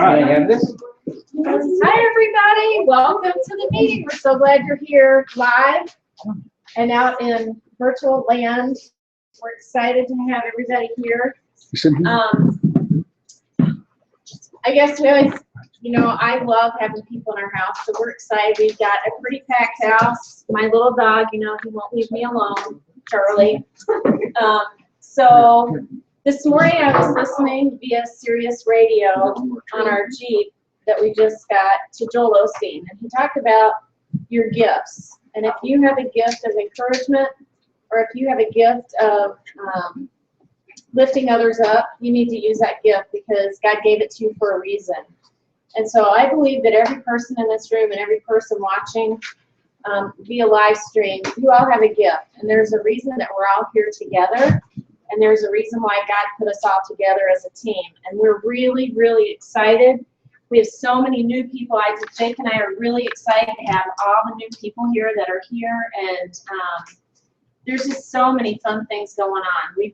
Right. I have this. Hi, everybody. Welcome to the meeting. We're so glad you're here live and out in virtual land. We're excited to have everybody here. I guess we always, I love having people in our house, so we're excited. We've got a pretty packed house. My little dog, he won't leave me alone, Charlie. So this morning I was listening via Sirius Radio on our Jeep that we just got to Joel Osteen, and he talked about your gifts. And if you have a gift of encouragement, or if you have a gift of lifting others up, you need to use that gift because God gave it to you for a reason. And so I believe that every person in this room and every person watching via live stream, you all have a gift. And there's a reason that we're all here together. And there's a reason why God put us all together as a team. And we're really, really excited. We have so many new people. Jake and I are really excited to have all the new people here that are here. And there's just so many fun things going on. We've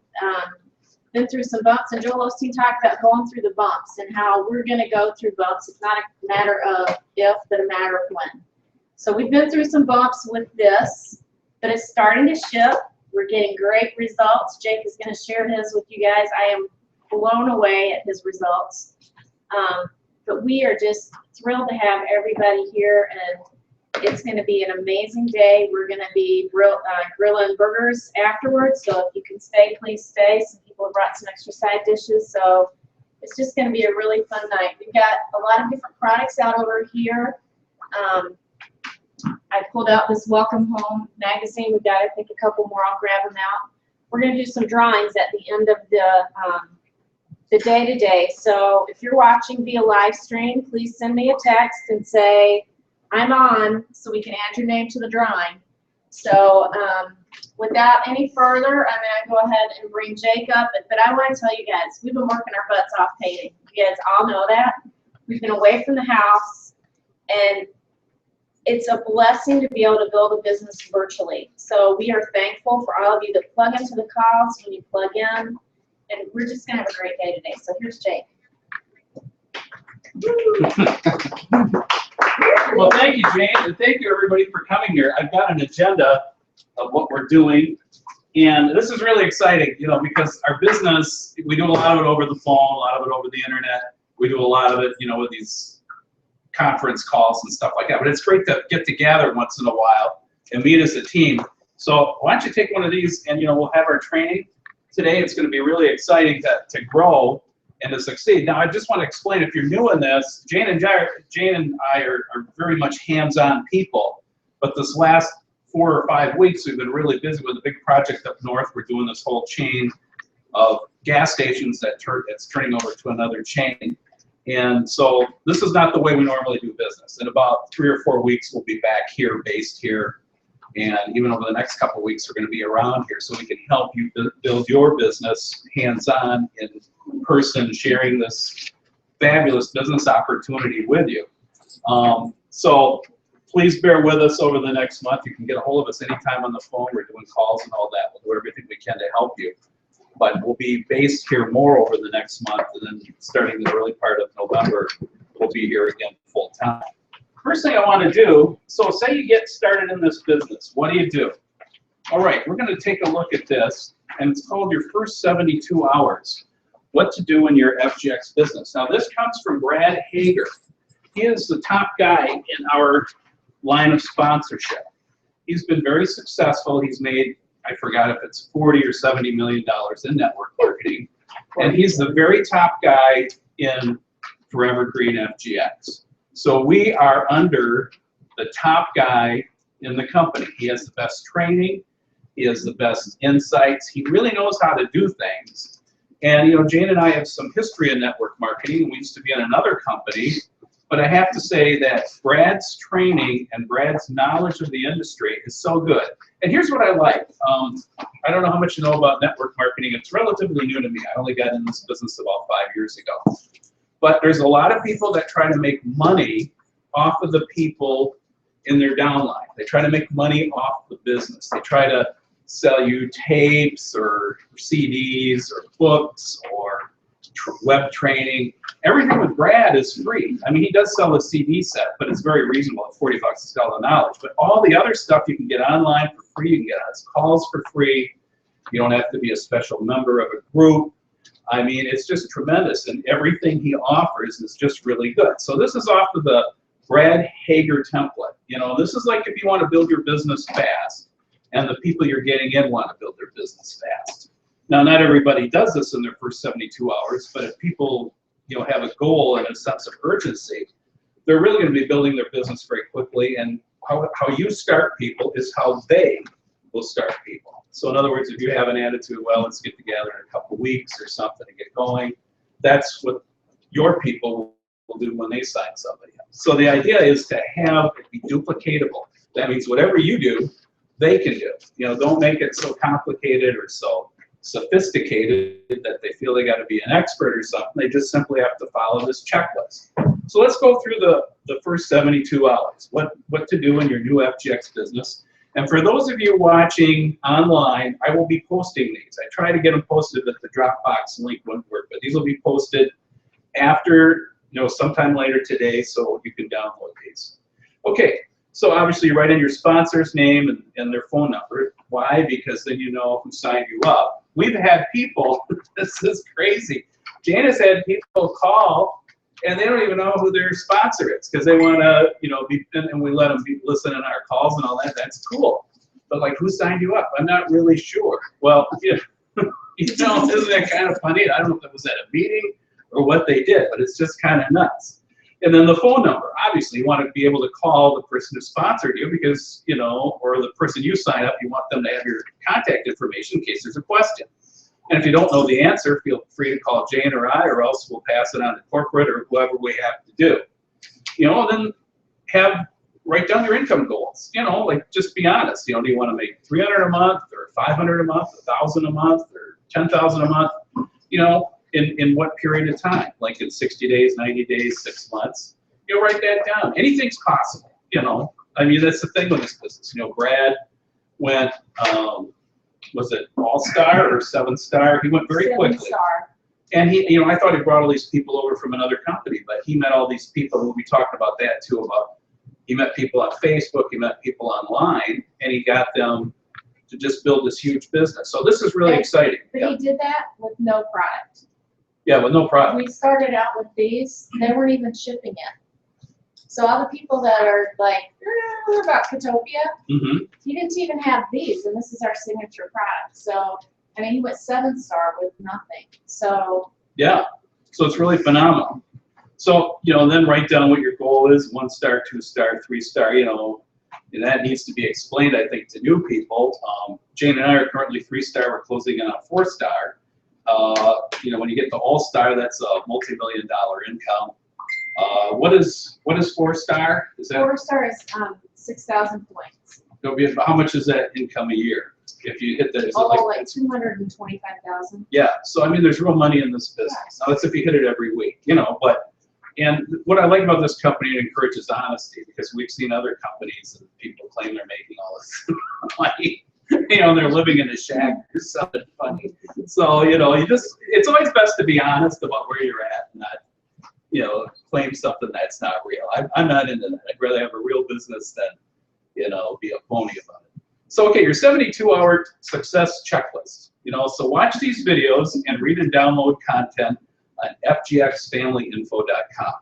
been through some bumps, and Joel Osteen talked about going through the bumps and how we're going to go through bumps. It's not a matter of if, but a matter of when. So we've been through some bumps with this, but it's starting to ship. We're getting great results. Jake is going to share his with you guys. I am blown away at his results. But we are just thrilled to have everybody here, and it's going to be an amazing day. We're going to be grilling burgers afterwards, so if you can stay, please stay. Some people have brought some extra side dishes, so it's just going to be a really fun night. We've got a lot of different products out over here. I pulled out this Welcome Home magazine. We've got, I think, a couple more. I'll grab them out. We're going to do some drawings at the end of the day today. So if you're watching via live stream, please send me a text and say, I'm on, so we can add your name to the drawing. So without any further, I'm going to go ahead and bring Jake up. But I want to tell you guys, we've been working our butts off painting. You guys all know that. We've been away from the house, and it's a blessing to be able to build a business virtually. So we are thankful for all of you that plug into the calls when you plug in. And we're just going to have a great day today. So here's Jake. Well, thank you, Jane, and thank you, everybody, for coming here. I've got an agenda of what we're doing, and this is really exciting, because our business, we do a lot of it over the phone, a lot of it over the internet. We do a lot of it, with these conference calls and stuff like that. But it's great to get together once in a while and meet as a team. So why don't you take one of these, and we'll have our training today. It's going to be really exciting to grow and to succeed. Now, I just want to explain, if you're new in this, Jane and I are very much hands-on people, but this last 4 or 5 weeks, we've been really busy with a big project up north. We're doing this whole chain of gas stations that's turning over to another chain. And so this is not the way we normally do business. In about 3 or 4 weeks, we'll be back here, based here. And even over the next couple of weeks, we're going to be around here so we can help you build your business hands-on, in person, sharing this fabulous business opportunity with you. So please bear with us over the next month. You can get a hold of us anytime on the phone. We're doing calls and all that. We'll do everything we can to help you. But we'll be based here more over the next month, and then starting the early part of November, we'll be here again full time. First thing I want to do, so say you get started in this business, what do? All right, we're going to take a look at this, and it's called your first 72 hours, what to do in your FGX business. Now this comes from Brad Hager. He is the top guy in our line of sponsorship. He's been very successful. He's made, I forgot if it's $40 or $70 million in network marketing, and he's the very top guy in Forever Green FGX. So we are under the top guy in the company. He has the best training. He has the best insights. He really knows how to do things. And Jane and I have some history in network marketing. We used to be in another company. But I have to say that Brad's training and Brad's knowledge of the industry is so good. And here's what I like. I don't know how much you know about network marketing. It's relatively new to me. I only got in this business about 5 years ago. But there's a lot of people that try to make money off of the people in their downline. They try to make money off the business. They try to sell you tapes or CDs or books or web training. Everything with Brad is free. I mean, he does sell a CD set, but it's very reasonable at $40 to sell the knowledge. But all the other stuff you can get online for free. You can get us calls for free. You don't have to be a special member of a group. I mean, it's just tremendous, and everything he offers is just really good. So this is off of the Brad Hager template. You know, this is like if you want to build your business fast, and the people you're getting in want to build their business fast. Now, not everybody does this in their first 72 hours, but if people, you know, have a goal and a sense of urgency, they're really going to be building their business very quickly. And how you start people is how they will start people. So in other words, if you have an attitude, well, let's get together in a couple of weeks or something to get going, that's what your people will do when they sign somebody else. So the idea is to have it be duplicatable. That means whatever you do, they can do. You know, don't make it so complicated or so sophisticated that they feel they got to be an expert or something. They just simply have to follow this checklist. So let's go through the first 72 hours. What to do in your new FGX business. And for those of you watching online, I will be posting these. I try to get them posted, but the Dropbox link wouldn't work. But these will be posted after, you know, sometime later today, so you can download these. Okay, so obviously you write in your sponsor's name and their phone number. Why? Because then you know who signed you up. We've had people, this is crazy. Janice had people call and they don't even know who their sponsor is because they want to, you know, be, and we let them listen in our calls and all that. That's cool. But like, who signed you up? I'm not really sure. Well, yeah, you know, isn't that kind of funny? I don't know if it was at a meeting or what they did, but it's just kind of nuts. And then the phone number. Obviously, you want to be able to call the person who sponsored you because, you know, or the person you sign up, you want them to have your contact information in case there's a question. And if you don't know the answer, feel free to call Jane or I, or else we'll pass it on to corporate or whoever we have to do. You know, and then write down your income goals. You know, like just be honest. You know, do you want to make $300 a month or $500 a month, $1,000 a month, or $10,000 a month? You know, in what period of time? Like in 60 days, 90 days, 6 months? You know, write that down. Anything's possible. You know, I mean, that's the thing with this business. You know, Brad went. Was it All-Star or 7-Star? He went very quickly. 7-Star. And he, you know, I thought he brought all these people over from another company, but he met all these people. We'll be talking about that too. About he met people on Facebook, he met people online, and he got them to just build this huge business. So this is really exciting. But he did that with no product. Yeah, with no product. We started out with these. They weren't even shipping it. So all the people that are like, about Katopia, he didn't even have these, and this is our signature product. So, I mean, he went 7-Star with nothing. So yeah, so it's really phenomenal. So, you know, then write down what your goal is: 1-star, 2-star, 3-star. You know, and that needs to be explained, I think, to new people. Jane and I are currently 3-star. We're closing in on 4-star. You know, when you get to All-Star, that's a multi-million-dollar income. What is 4-star? Is that 4-star is 6,000 points. It'll be, how much is that income a year if you hit that? Is it like 225,000. Yeah, so I mean, there's real money in this business. Now that's if you hit it every week, you know. But and what I like about this company, it encourages honesty, because we've seen other companies and people claim they're making all this money. You know, they're living in a shack or something funny. So you know, it's always best to be honest about where you're at, and not, you know, claim something that's not real. I'm not into that. I'd rather have a real business than, you know, be a phony about it. So, okay, your 72-hour success checklist. You know, so watch these videos and read and download content on FGXFamilyInfo.com.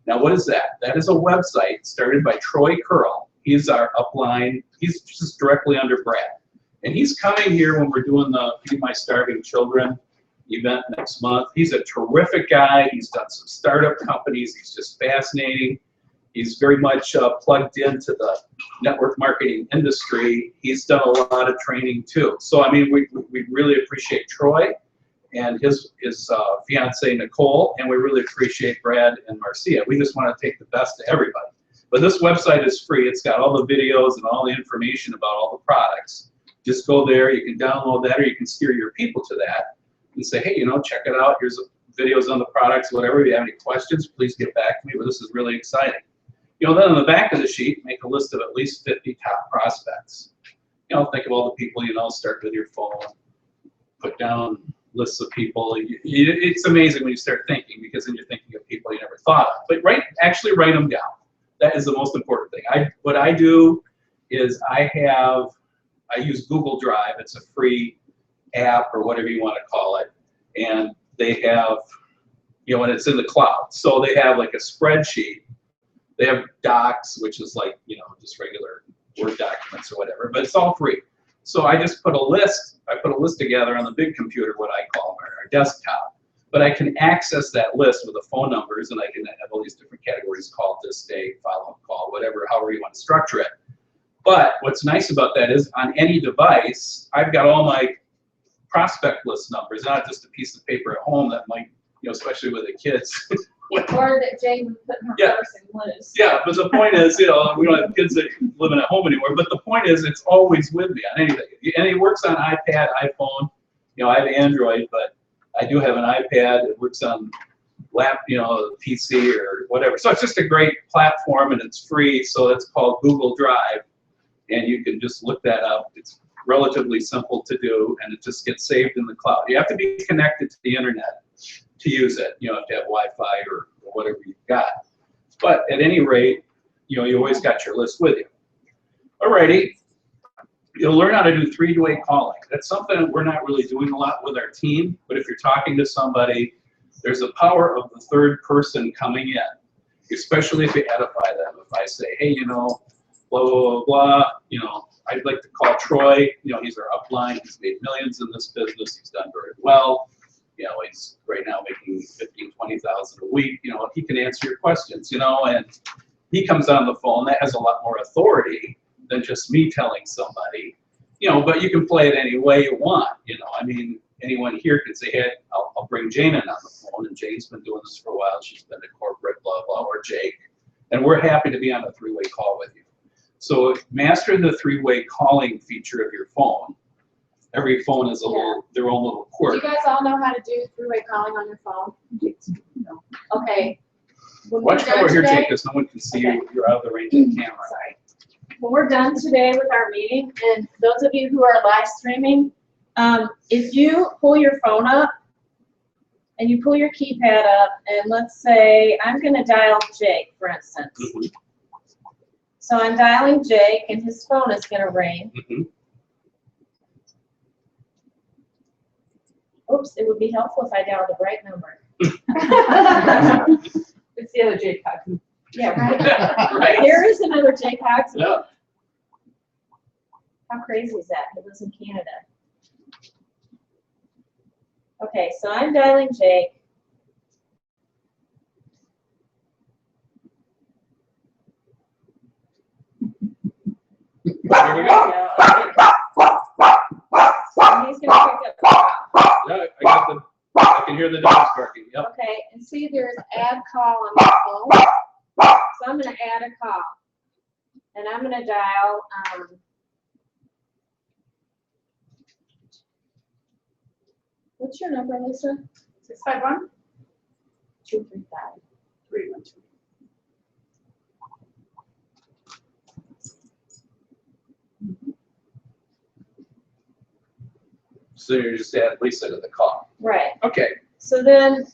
Now, what is that? That is a website started by Troy Curl. He's our upline. He's just directly under Brad. And he's coming here when we're doing the Feed My Starving Children event next month. He's a terrific guy. He's done some startup companies. He's just fascinating. He's very much plugged into the network marketing industry. He's done a lot of training too. So I mean, we really appreciate Troy and his fiance Nicole, and we really appreciate Brad and Marcia. We just want to take the best to everybody. But this website is free. It's got all the videos and all the information about all the products. Just go there. You can download that, or you can steer your people to that and say, hey, you know, check it out. Here's videos on the products, whatever. If you have any questions, please get back to me. But this is really exciting. You know, then on the back of the sheet, make a list of at least 50 top prospects. You know, think of all the people you know, start with your phone, put down lists of people. It's amazing when you start thinking, because then you're thinking of people you never thought of. But actually write them down. That is the most important thing. What I do is I use Google Drive. It's a free app or whatever you want to call it, and they have, and it's in the cloud. So they have like a spreadsheet. They have docs, which is like, just regular Word documents or whatever, but it's all free. So I just put a list. I put a list together on the big computer, what I call our desktop. But I can access that list with the phone numbers, and I can have all these different categories: call, this date, follow-up call, whatever, however you want to structure it. But what's nice about that is on any device, I've got all my prospect list numbers, not just a piece of paper at home that might, especially with the kids. Or that Jane would put in her purse and lose. Yeah, but the point is, we don't have kids that living at home anymore. But the point is, it's always with me on anything. And it works on iPad, iPhone. I have Android, but I do have an iPad. It works on PC or whatever. So it's just a great platform, and it's free. So it's called Google Drive, and you can just look that up. It's relatively simple to do, and it just gets saved in the cloud. You have to be connected to the internet to use it. You have to have Wi-Fi or whatever you've got. But at any rate, you always got your list with you. Alrighty, you'll learn how to do three-way calling. That's something that we're not really doing a lot with our team, but if you're talking to somebody, there's a power of the third person coming in, especially if you edify them. If I say, hey, blah, blah, blah, I'd like to call Troy. He's our upline. He's made millions in this business. He's done very well. He's right now making $15,000, $20,000 a week. He can answer your questions, and he comes on the phone. That has a lot more authority than just me telling somebody, but you can play it any way you want. Anyone here can say, hey, I'll bring Jane in on the phone, and Jane's been doing this for a while. She's been at corporate, blah, blah, or Jake, and we're happy to be on a three-way call with you. So master the three-way calling feature of your phone. Every phone is their own little quirk. Do you guys all know how to do three-way calling on your phone? No. Okay. Watch over here, Jake, because no one can see you. You're out of the range of the camera. Sorry. When we're done today with our meeting, and those of you who are live streaming, if you pull your phone up and you pull your keypad up, and let's say I'm going to dial Jake, for instance. Mm-hmm. So I'm dialing Jake, and his phone is going to ring. Mm-hmm. Oops, it would be helpful if I dialed the right number. It's the other Jake Hodgson. Yeah, right. Right. There is another Jake Hodgson. Yeah. How crazy is that? He lives in Canada. Okay, so I'm dialing Jake. Here we go. And he's going to pick up the call. Yeah, I can hear the dogs barking. Yep. Okay, and see there's add call on my phone. So I'm going to add a call. And I'm going to dial, what's your number, Lisa? 651 235 312. So you just add Lisa to the call. Right. Okay. So then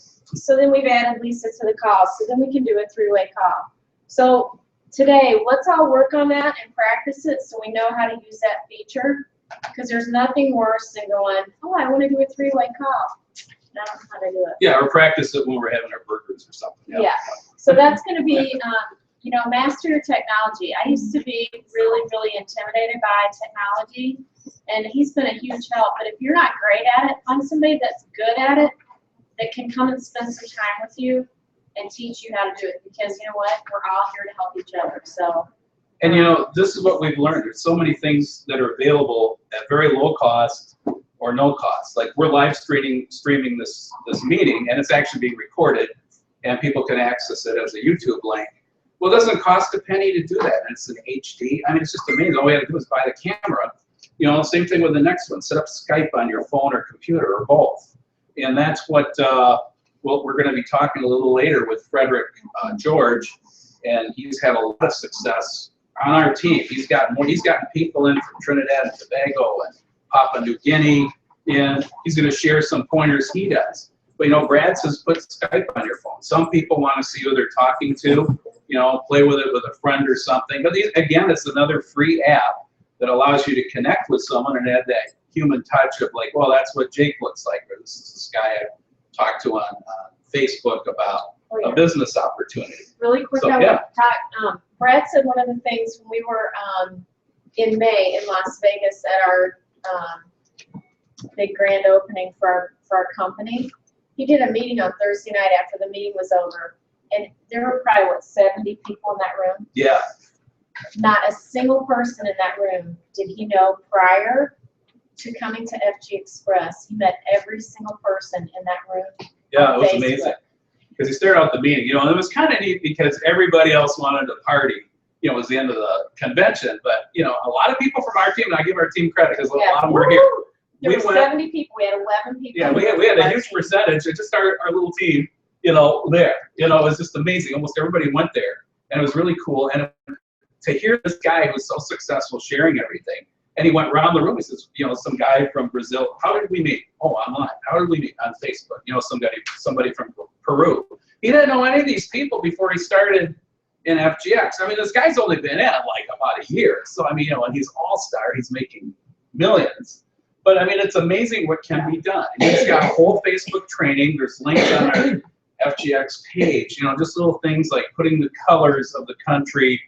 we've added Lisa to the call. So then we can do a three-way call. So today, let's all work on that and practice it so we know how to use that feature. Because there's nothing worse than going, oh, I want to do a three-way call. I don't know how to do it. Yeah, or practice it when we're having our burgers or something. Yeah. So that's going to be, master your technology. I used to be really, really intimidated by technology, and he's been a huge help. But if you're not great at it, find somebody that's good at it that can come and spend some time with you and teach you how to do it. Because you know what? We're all here to help each other. So. And this is what we've learned. There's so many things that are available at very low cost or no cost. Like we're live streaming this meeting, and it's actually being recorded, and people can access it as a YouTube link. Well, it doesn't cost a penny to do that, and it's an HD. I mean, it's just amazing. All we have to do is buy the camera. Same thing with the next one. Set up Skype on your phone or computer or both. And that's what we're going to be talking a little later with Frederick George, and he's had a lot of success on our team. He's gotten people in from Trinidad and Tobago and Papua New Guinea. and he's going to share some pointers he does. But, you know, Brad says put Skype on your phone. Some people want to see who they're talking to, you know, play with it with a friend or something. But again, it's another free app that allows you to connect with someone and add that human touch of like, well, that's what Jake looks like, or this is this guy I talked to on Facebook about a business opportunity. Really quick, So, I yeah. want to talk, Brad said one of the things when we were in May in Las Vegas at our big grand opening for our company, he did a meeting on Thursday night after the meeting was over, and there were probably, what, 70 people in that room? Yeah. Not a single person in that room did he know prior to coming to FG Express. He met every single person in that room. Yeah, it was Facebook. amazing. Because he started out the meeting, you know, and it was kind of neat because everybody else wanted to party. You know, it was the end of the convention, but, you know, a lot of people from our team, and I give our team credit because a lot of them were here. There We were went- 70 people. We had 11 people. Yeah, we had a huge percentage. It just our little team, you know, there. You know, it was just amazing. Almost everybody went there, and it was really cool. And to hear this guy who was so successful sharing everything, and he went around the room. He says, you know, some guy from Brazil. How did we meet? Oh, online. How did we meet? On Facebook. You know, somebody from Peru. He didn't know any of these people before he started in FGX. I mean, this guy's only been in like about a year. So I mean, you know, and he's all-star. He's making millions. But I mean, it's amazing what can be done. And he's got a whole Facebook training. There's links on our FGX page. You know, just little things like putting the colors of the country,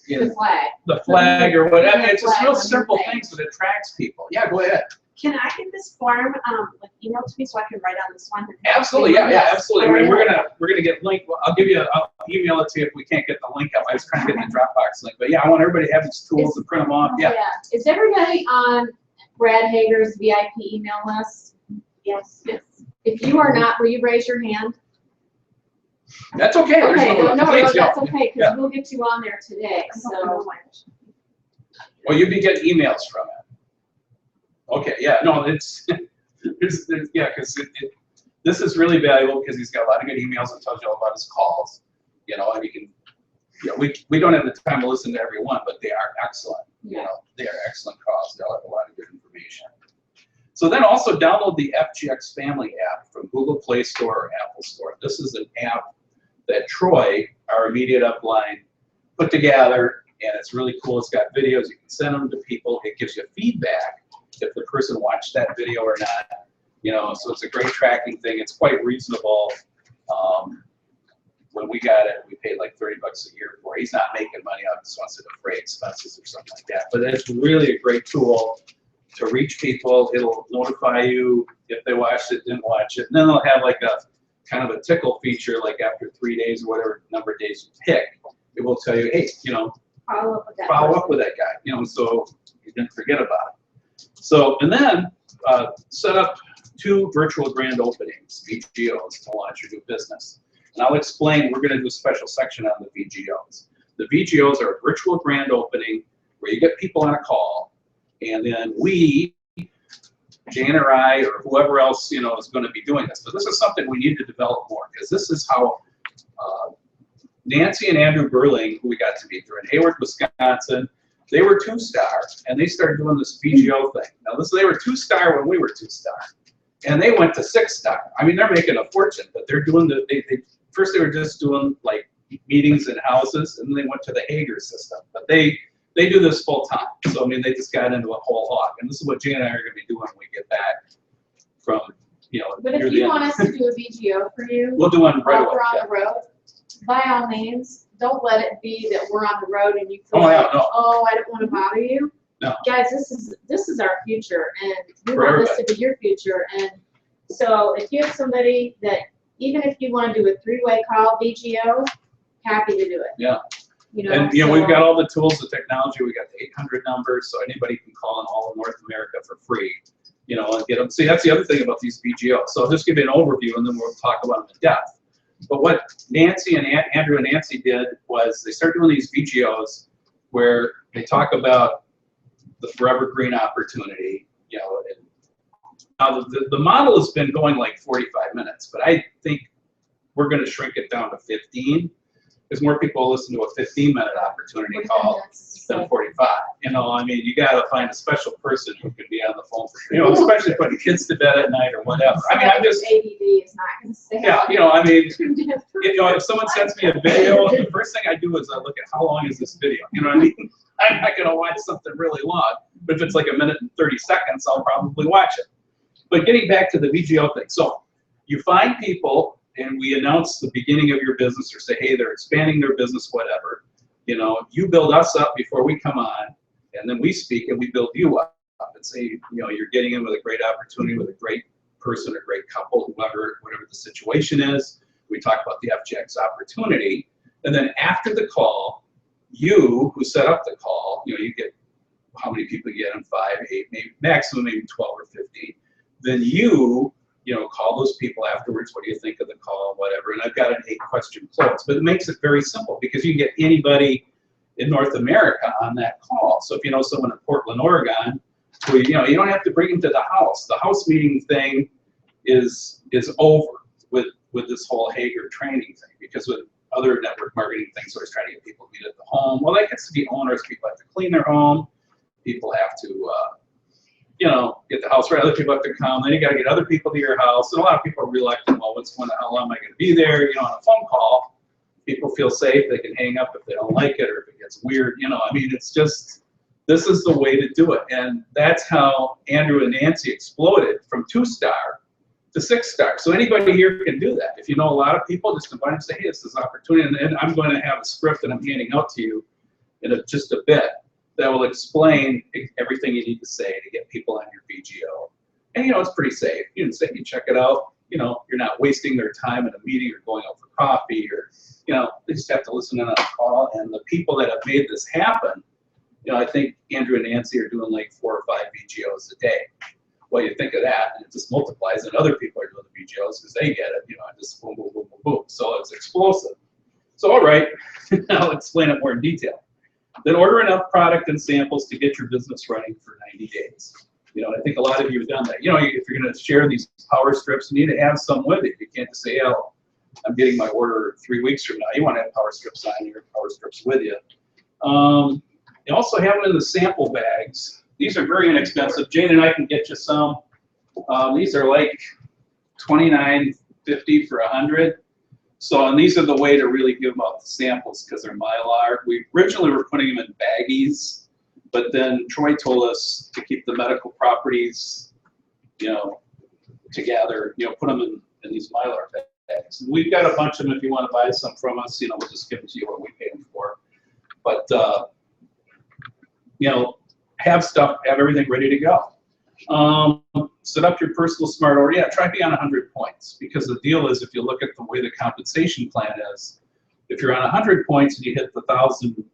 you know, The flag. the flag or whatever. Yeah, It's just flag real on the simple thing. things that attracts people. Yeah, go ahead. Can I get this form like emailed to me so I can write on this one? Absolutely, yeah, Yes. absolutely. I mean, we're gonna get link. I'll give you. I'll email it to you if we can't get the link up. I was trying to get the Dropbox link, but yeah, I want everybody to have these tools to print them off. Yeah. Is everybody on Brad Hager's VIP email list? Yes. Yes. If you are not, will you raise your hand? That's okay. There's Okay, no, please, that's yeah. okay, Yeah. because we'll get you on there today, so. Well, you'd be getting emails from it. Okay, yeah, no, yeah, because this is really valuable because he's got a lot of good emails and tells you all about his calls, you know, and you can, you know, we don't have the time to listen to every one, but they are excellent, you know, they are excellent calls. They'll have a lot of good information. So then also download the FGX Family app from Google Play Store or Apple Store. This is an app that Troy, our immediate upline, put together, and it's really cool. It's got videos. You can send them to people. It gives you feedback if the person watched that video or not. You know, so it's a great tracking thing. It's quite reasonable. When we got it, we paid like $30 a year for it. He's not making money out of it, just wants to defray expenses or something like that. But it's really a great tool to reach people. It'll notify you if they watched it, didn't watch it. And then they'll have like a kind of a tickle feature, like after 3 days or whatever number of days you pick, it will tell you, hey, you know, Follow up with that. follow up with that guy, you know, so you didn't forget about it. So, and then set up 2 virtual grand openings, VGOs, to launch your new business. And I'll explain, we're going to do a special section on the VGOs. The VGOs are a virtual grand opening where you get people on a call, and then we, Jan or I, or whoever else, you know, is going to be doing this. But this is something we need to develop more, because this is how Nancy and Andrew Burling, who we got to meet, they're in Hayward, Wisconsin. They were 2-star, and they started doing this VGO thing. Now, they were 2-star when we were 2-star, and they went to 6-star. I mean, they're making a fortune, but they're doing first they were just doing like meetings in houses, and then they went to the Hager system. But they do this full time. So I mean, they just got into a whole hog, and this is what Jan and I are going to be doing when we get back from, you know. But if you want us to do a VGO for you, we'll do one right while away. we're on Yeah. the road, by all means, don't let it be that we're on the road and you feel Oh, yeah, like, no. oh, I don't want to bother you. No. Guys, this is our future, and we For want this to be your future. And so if you have somebody that, even if you want to do a 3-way call VGO, happy to do it. Yeah. You know, And you know, so- we've got all the tools, the technology. We got the 800 numbers, so anybody can call in all of North America for free. You know, and get them. See, that's the other thing about these VGOs. So I'll just give you an overview, and then we'll talk about them in depth. But what Nancy and Andrew and Nancy did was they started doing these VGOs where they talk about the forever green opportunity. You know, and now the model has been going like 45 minutes, but I think we're going to shrink it down to 15. because more people listen to a 15-minute opportunity call than 45. You know, I mean, you got to find a special person who can be on the phone for, you know, especially putting kids to bed at night or whatever. I mean, I'm just, ADD is not going to stay. yeah, you know, I mean, you know, if someone sends me a video, the first thing I do is I look at how long is this video. You know what I mean? I'm not going to watch something really long, but if it's like 1 minute and 30 seconds, I'll probably watch it. But getting back to the VGO thing, so you find people, and we announce the beginning of your business or say, hey, they're expanding their business, whatever. You know, you build us up before we come on, and then we speak and we build you up and say, you know, you're getting in with a great opportunity with a great person, a great couple, whoever, whatever the situation is. We talk about the FGX opportunity, and then after the call, you who set up the call, you know, you get how many people you get in 5, 8, maybe maximum maybe 12 or 15. Then you know, call those people afterwards. What do you think of the call, whatever. And I've got an 8-question close, but it makes it very simple because you can get anybody in North America on that call. So if you know someone in Portland, Oregon, who, you know, you don't have to bring them to the house. The house meeting thing is over with this whole Hager training thing, because with other network marketing things, we're trying to get people to meet at the home. Well, that gets to be owners. People have to clean their home. People have to, you know, get the house right. Other people have to come. Then you got to get other people to your house. And a lot of people are reluctant. Well, what's going on? How long am I going to be there? You know, on a phone call, people feel safe. They can hang up if they don't like it or if it gets weird. You know, I mean, it's just, this is the way to do it. And that's how Andrew and Nancy exploded from 2-star to 6-star. So anybody here can do that. If you know a lot of people, just invite them and say, hey, this is an opportunity. And I'm going to have a script that I'm handing out to you in just a bit that will explain everything you need to say to get people on your VGO. And, you know, it's pretty safe. You can sit and check it out. You know, you're not wasting their time in a meeting or going out for coffee, or, you know, they just have to listen in on a call. And the people that have made this happen, you know, I think Andrew and Nancy are doing like 4 or 5 VGOs a day. Well, you think of that, and it just multiplies, and other people are doing the VGOs because they get it, you know, just boom, boom, boom, boom, boom. So it's explosive. So, all right, I'll explain it more in detail. Then order enough product and samples to get your business running for 90 days. You know, I think a lot of you have done that. You know, if you're going to share these power strips, you need to have some with it. You can't just say, oh, I'm getting my order 3 weeks from now. You want to have power strips on your power strips with you. You also have them in the sample bags. These are very inexpensive. Jane and I can get you some. These are like $29.50 for 100. So, and these are the way to really give out the samples because they're Mylar. We originally were putting them in baggies, but then Troy told us to keep the medical properties, you know, together, you know, put them in these Mylar bags. And we've got a bunch of them if you want to buy some from us, you know, we'll just give them to you what we paid them for. But, you know, have everything ready to go. Set up your personal smart order. Yeah, try to be on 100 points, because the deal is, if you look at the way the compensation plan is, if you're on 100 points and you hit the 1,000,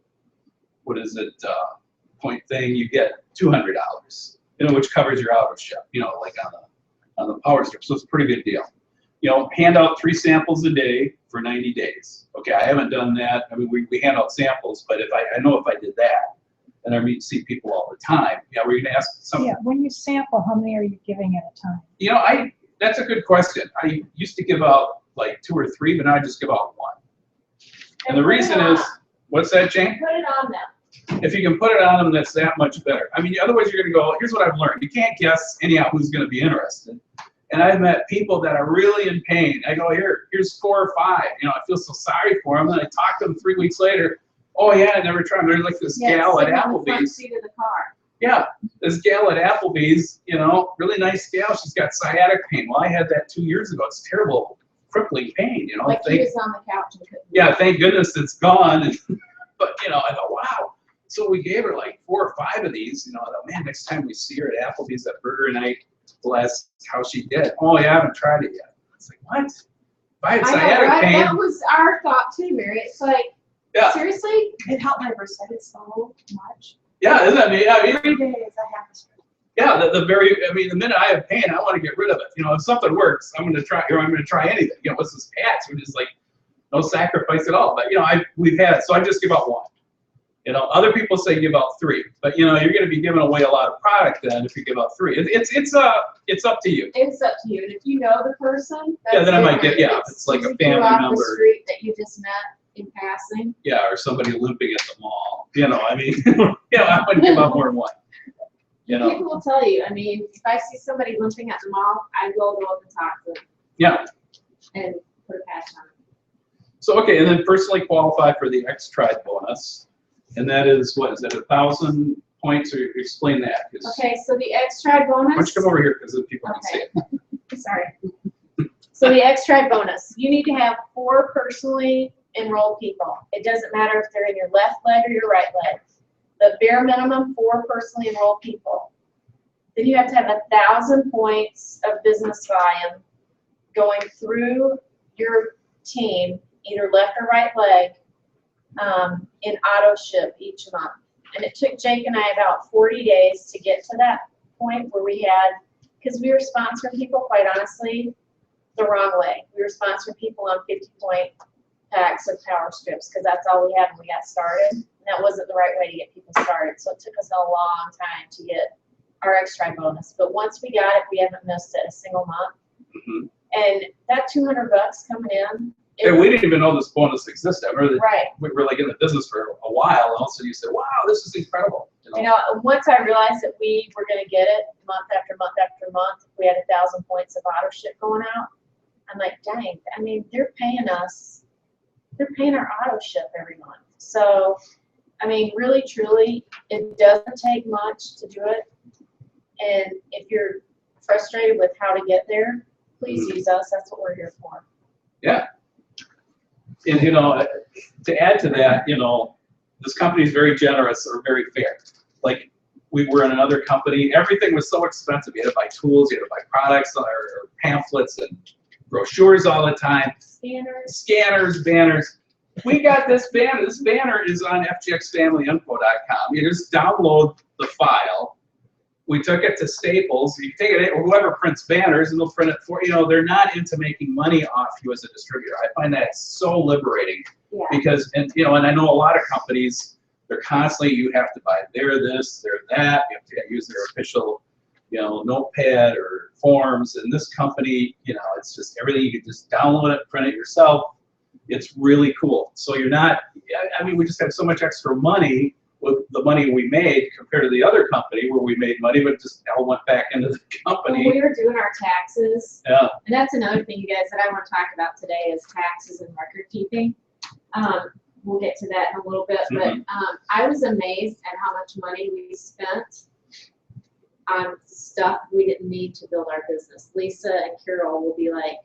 point thing, you get $200, you know, which covers your auto ship, you know, like on the power strip. So it's a pretty good deal. You know, hand out 3 samples a day for 90 days. Okay, I haven't done that. I mean, we hand out samples, but if I know if I did that, and I see people all the time. Yeah, we're going to ask some. Yeah, when you sample, how many are you giving at a time? You know, that's a good question. I used to give out like 2 or 3, but now I just give out 1. And the reason is, what's that, Jane? Put it on them. If you can put it on them, that's that much better. I mean, otherwise you're going to go, here's what I've learned. You can't guess anyhow who's going to be interested. And I've met people that are really in pain. I go, here's 4 or 5. You know, I feel so sorry for them. And I talk to them 3 weeks later. Oh yeah, I never tried. There's like this gal at Applebee's. Front seat of the car. Yeah, this gal at Applebee's, you know, really nice gal. She's got sciatic pain. Well, I had that 2 years ago. It's terrible, crippling pain. You know, like he was on the couch and couldn't. Yeah, thank goodness it's gone. But you know, I go, wow. So we gave her like 4 or 5 of these. You know, I thought, man, next time we see her at Applebee's at Burger Night, we'll ask how she did. Oh yeah, I haven't tried it yet. It's like, what? If I had sciatic pain. That was our thought too, Mary. It's like, yeah. Seriously, it helped my bursitis so much. Yeah, isn't it? I mean, 3 days I have this. yeah, the minute I have pain, I want to get rid of it. You know, if something works, I'm going to try. I'm going to try anything. You know, what's this patch? Which is like no sacrifice at all. But you know, we've had it, so I just give out 1. You know, other people say give out 3, but you know, you're going to be giving away a lot of product then if you give out 3. It's up to you. It's up to you, and if you know the person, Yeah, then I might get. Yeah, it's like a family off member. the street that you just met. in passing. Yeah, or somebody limping at the mall. You know, I mean, I wouldn't give out more than one. You know. People will tell you, I mean, if I see somebody limping at the mall, I will go up and talk to them Yeah. and put a patch on it. So, okay, and then personally qualify for the X-Tribe bonus. And that is, what, is that 1,000 points? Or explain that. 'Cause Okay, so the X-Tribe bonus. why don't you come over here because then people can see it. Sorry. So the X-Tribe bonus, you need to have 4 personally enrolled people. It doesn't matter if they're in your left leg or your right leg. The bare minimum, 4 personally enrolled people. Then you have to have 1,000 points of business volume going through your team, either left or right leg, in auto ship each month. And it took Jake and I about 40 days to get to that point where we had, because we were sponsoring people, quite honestly, the wrong way. We were sponsoring people on 50-point packs of power strips because that's all we had when we got started. And that wasn't the right way to get people started. So it took us a long time to get our X-Tribe bonus. But once we got it, we haven't missed it a single month. Mm-hmm. And that $200 coming in. And we didn't even know this bonus existed. I remember that Right. we were like in the business for a while, and all of a sudden you said, wow, this is incredible. You know, once I realized that we were going to get it month after month after month, we had 1,000 points of auto ship going out. I'm like, dang, I mean, they're paying our auto ship every month. So, I mean, really, truly, it doesn't take much to do it. And if you're frustrated with how to get there, please use us. That's what we're here for. Yeah. And, you know, to add to that, you know, this company is very generous or very fair. Like, we were in another company, everything was so expensive. You had to buy tools, you had to buy products or pamphlets and brochures all the time. Scanners, banners. We got this banner. This banner is on FGXFamilyInfo.com. You just download the file. We took it to Staples. You take it, or whoever prints banners, and they'll print it for you. Know, they're not into making money off you as a distributor. I find that so liberating because, and you know, and I know a lot of companies. They're constantly, you have to buy their this, their that. You have to use their official, you know, notepad or forms. And this company, you know, it's just everything. You can just download it, print it yourself. It's really cool. So you're not. I mean, we just have so much extra money with the money we made compared to the other company where we made money, but it just all went back into the company. When we were doing our taxes, yeah. And that's another thing, you guys, that I want to talk about today is taxes and record keeping. We'll get to that in a little bit, but I was amazed at how much money we spent on stuff we didn't need to build our business. Lisa and Carol will be like,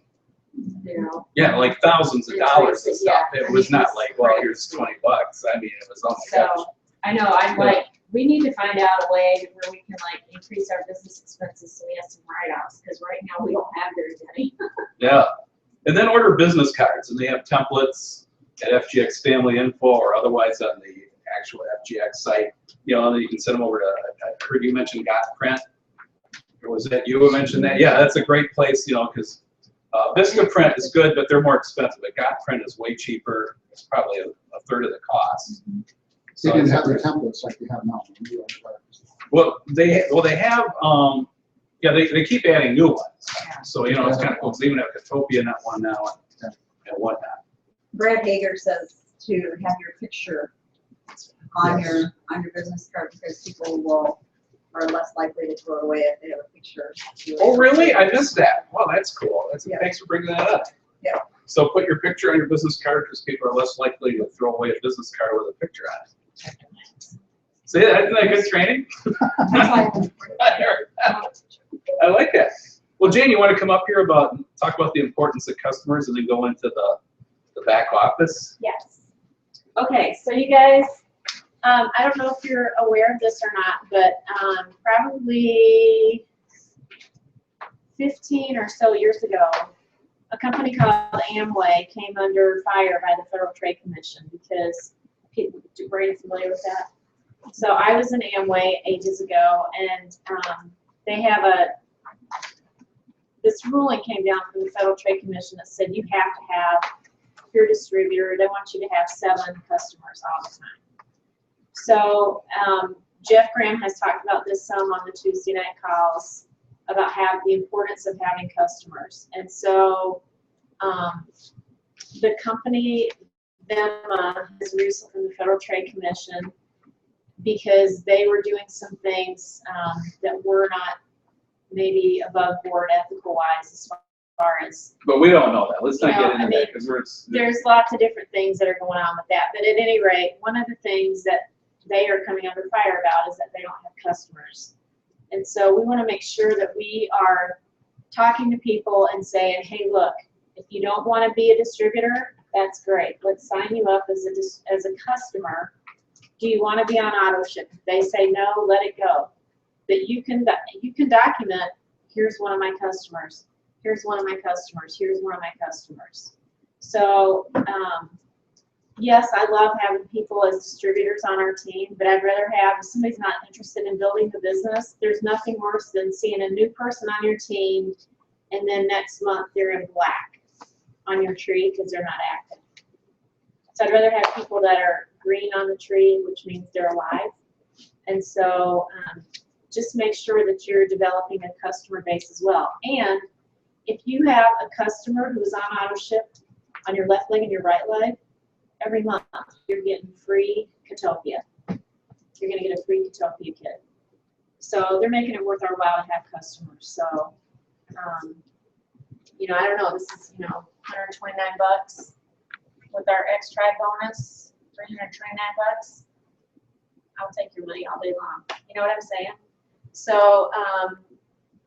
you know. Yeah, like thousands of dollars and stuff. Yeah. It was not like, well, here's $20. I mean, it was, oh my gosh. So I know, I'm like, we need to find out a way where we can like increase our business expenses so we have some write-offs, because right now we don't have very many. Yeah. And then order business cards, and they have templates at FGX Family Info or otherwise on the actual FGX site. You know, and you can send them over to, I heard you mention Print. Or was that you who mentioned that? Yeah, that's a great place, you know, because Vista Print is good, but they're more expensive. But Print is way cheaper. It's probably a third of the cost. They didn't have their templates like they have now. Well, they have, yeah, they keep adding new ones. So, you know, it's kind of cool. So even have Katopia, not one now, and whatnot. Brad Hager says to have your picture on your business card because people are less likely to throw it away if they have a picture. Oh, really? I missed that. Well, that's cool. Thanks for bringing that up. Yeah. So put your picture on your business card because people are less likely to throw away a business card with a picture on it. See, isn't that good training? I like that. Well, Jane, you want to come up here talk about the importance of customers and then go into the back office? Yes. Okay, so you guys, I don't know if you're aware of this or not, but probably 15 or so years ago, a company called Amway came under fire by the Federal Trade Commission because people, are you familiar with that? So I was in Amway ages ago, and they have this ruling came down from the Federal Trade Commission that said you have to have your distributor, they want you to have 7 customers all the time. So Jeff Graham has talked about this some on the Tuesday night calls about the importance of having customers. And so the company them has recently from the Federal Trade Commission because they were doing some things that were not maybe above board ethical wise as far as. But we don't know that. Let's not You know, get into I that mean, because we're. There's lots of different things that are going on with that, but at any rate, one of the things that they are coming under fire about is that they don't have customers. And so we want to make sure that we are talking to people and saying, hey, look, if you don't want to be a distributor, that's great. Let's sign you up as a customer. Do you want to be on auto ship? If they say no, let it go. But you can document, here's one of my customers. Here's one of my customers. Here's one of my customers. So, yes, I love having people as distributors on our team, but I'd rather have, if somebody's not interested in building the business, there's nothing worse than seeing a new person on your team and then next month they're in black on your tree because they're not active. So I'd rather have people that are green on the tree, which means they're alive. And so just make sure that you're developing a customer base as well. And if you have a customer who's on auto ship on your left leg and your right leg, every month you're getting free Catopia. You're going to get a free Catopia kit. So they're making it worth our while to have customers. So, you know, I don't know, this is, you know, $129 with our X-Tri bonus, $329. I'll take your money all day long. You know what I'm saying? So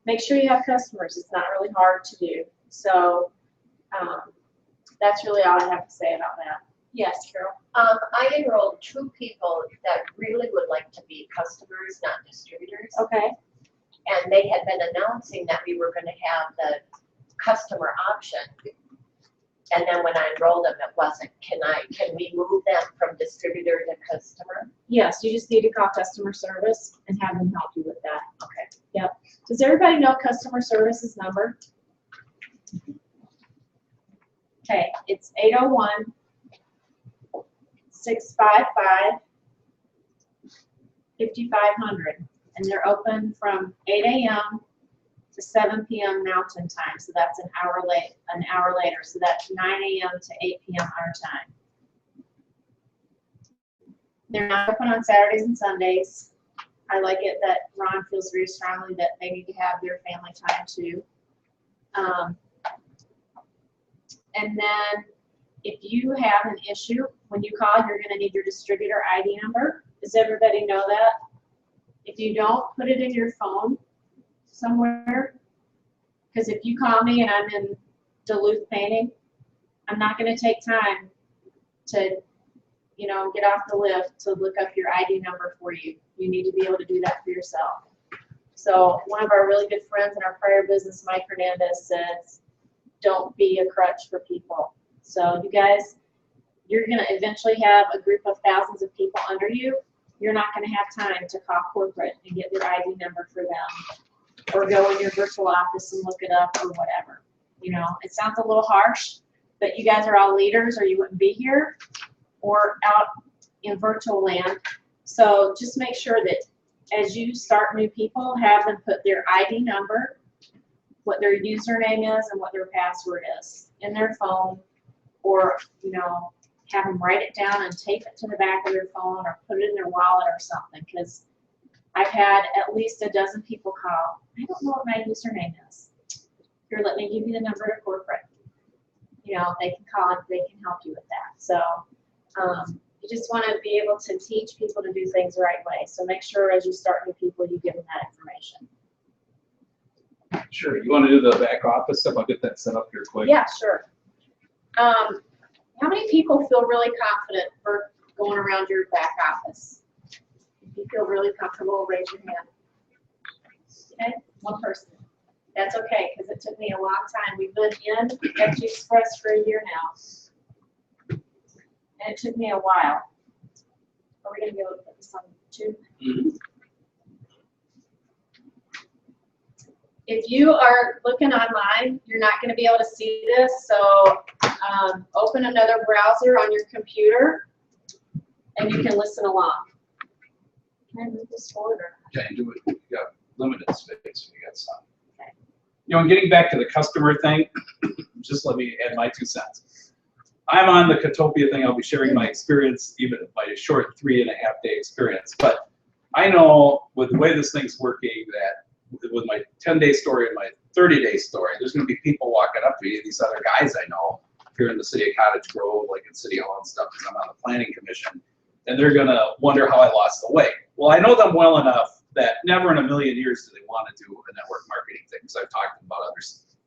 make sure you have customers. It's not really hard to do. So that's really all I have to say about that. Yes, Carol? I enrolled 2 people that really would like to be customers, not distributors. Okay. And they had been announcing that we were going to have the customer option. And then when I enrolled them, it wasn't. Can we move them from distributor to customer? Yes, you just need to call customer service and have them help you with that. Okay. Yep. Does everybody know customer service's number? Okay, it's 801-655-5500, and they're open from 8 a.m. to 7 p.m. Mountain Time, so that's an hour later, so that's 9 a.m. to 8 p.m. our time. They're not open on Saturdays and Sundays. I like it that Ron feels very strongly that they need to have their family time too. And then if you have an issue, when you call, you're going to need your distributor ID number. Does everybody know that? If you don't, put it in your phone somewhere. Because if you call me and I'm in Duluth painting, I'm not going to take time to, you know, get off the lift to look up your ID number for you. You need to be able to do that for yourself. So one of our really good friends in our prior business, Mike Hernandez, says, don't be a crutch for people. So you guys, you're going to eventually have a group of thousands of people under you. You're not going to have time to call corporate and get their ID number for them, or go in your virtual office and look it up or whatever. You know, it sounds a little harsh, but you guys are all leaders or you wouldn't be here or out in virtual land. So just make sure that as you start new people, have them put their ID number, what their username is and what their password is in their phone, or, you know, have them write it down and tape it to the back of their phone or put it in their wallet or something, because I've had at least a dozen people call. I don't know what my username is. Here, let me give you the number to corporate. You know, they can call and they can help you with that. So you just want to be able to teach people to do things the right way. So make sure as you start new people, you give them that information. Sure. You want to do the back office stuff? I'll get that set up here quick. Yeah, sure. How many people feel really confident for going around your back office? If you feel really comfortable, raise your hand. Okay, one person. That's okay, because it took me a long time. We've been in FG Express for a year now. And it took me a while. Are we going to be able to put this on YouTube? Mm-hmm. If you are looking online, you're not going to be able to see this, so open another browser on your computer, and you can listen along. Can I move this forward? Or not? Okay, do it. You got limited space. You got some. You know, getting back to the customer thing, just let me add my 2 cents. I'm on the Catopia thing. I'll be sharing my experience, even my short 3.5-day experience. But I know with the way this thing's working that with my 10-day story and my 30-day story, there's going to be people walking up to me, these other guys I know here in the city of Cottage Grove, like in City Hall and stuff, because I'm on the planning commission, and they're going to wonder how I lost the weight. Well, I know them well enough that never in a million years do they want to do a network marketing thing, because I've talked about other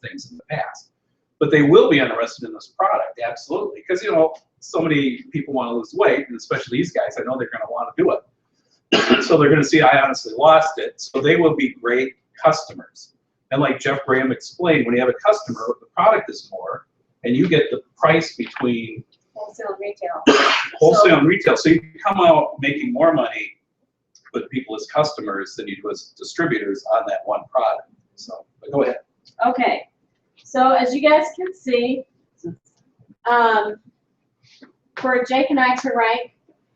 things in the past. But they will be interested in this product, absolutely, because you know so many people want to lose weight, and especially these guys. I know they're going to want to do it, so they're going to see I honestly lost it. So they will be great customers. And like Jeff Graham explained, when you have a customer, the product is more, and you get the price between Wholesale and retail. wholesale and retail. So you come out making more money with people as customers than you do as distributors on that one product. So but go ahead. Okay, so as you guys can see, for Jake and I to rank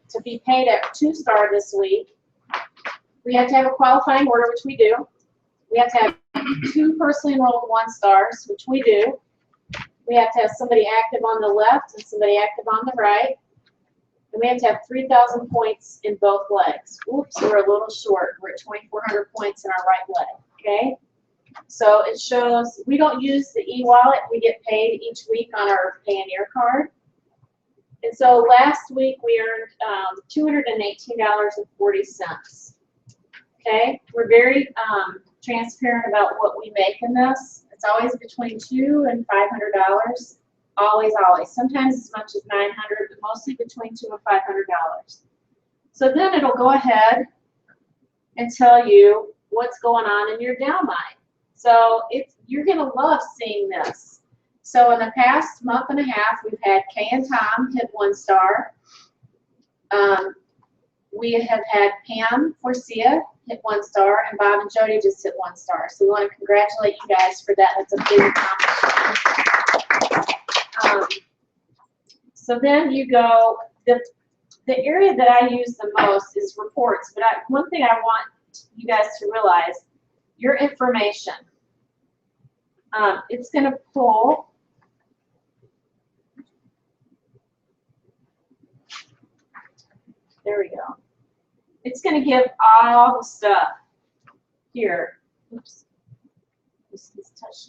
to be paid at 2-star this week, we have to have a qualifying order, which we do. We have to have 2 personally enrolled 1-stars, which we do. We have to have somebody active on the left and somebody active on the right. And we have to have 3,000 points in both legs. Oops, we're a little short. We're at 2,400 points in our right leg, okay? So it shows, we don't use the e-wallet. We get paid each week on our Payoneer card. And so last week we earned $218.40. Okay, we're very transparent about what we make in this. It's always between $200 and $500. Always, always. Sometimes as much as $900, but mostly between $200 and $500. So then it'll go ahead and tell you what's going on in your downline. So you're going to love seeing this. So in the past month and a half, we've had Kay and Tom hit 1-star. We have had Pam Forcia hit 1-star, and Bob and Jody just hit 1-star. So we want to congratulate you guys for that. That's a big accomplishment. So then you go, the area that I use the most is reports. But one thing I want you guys to realize, your information. It's going to pull there we go. It's going to give all the stuff here. Oops. This touch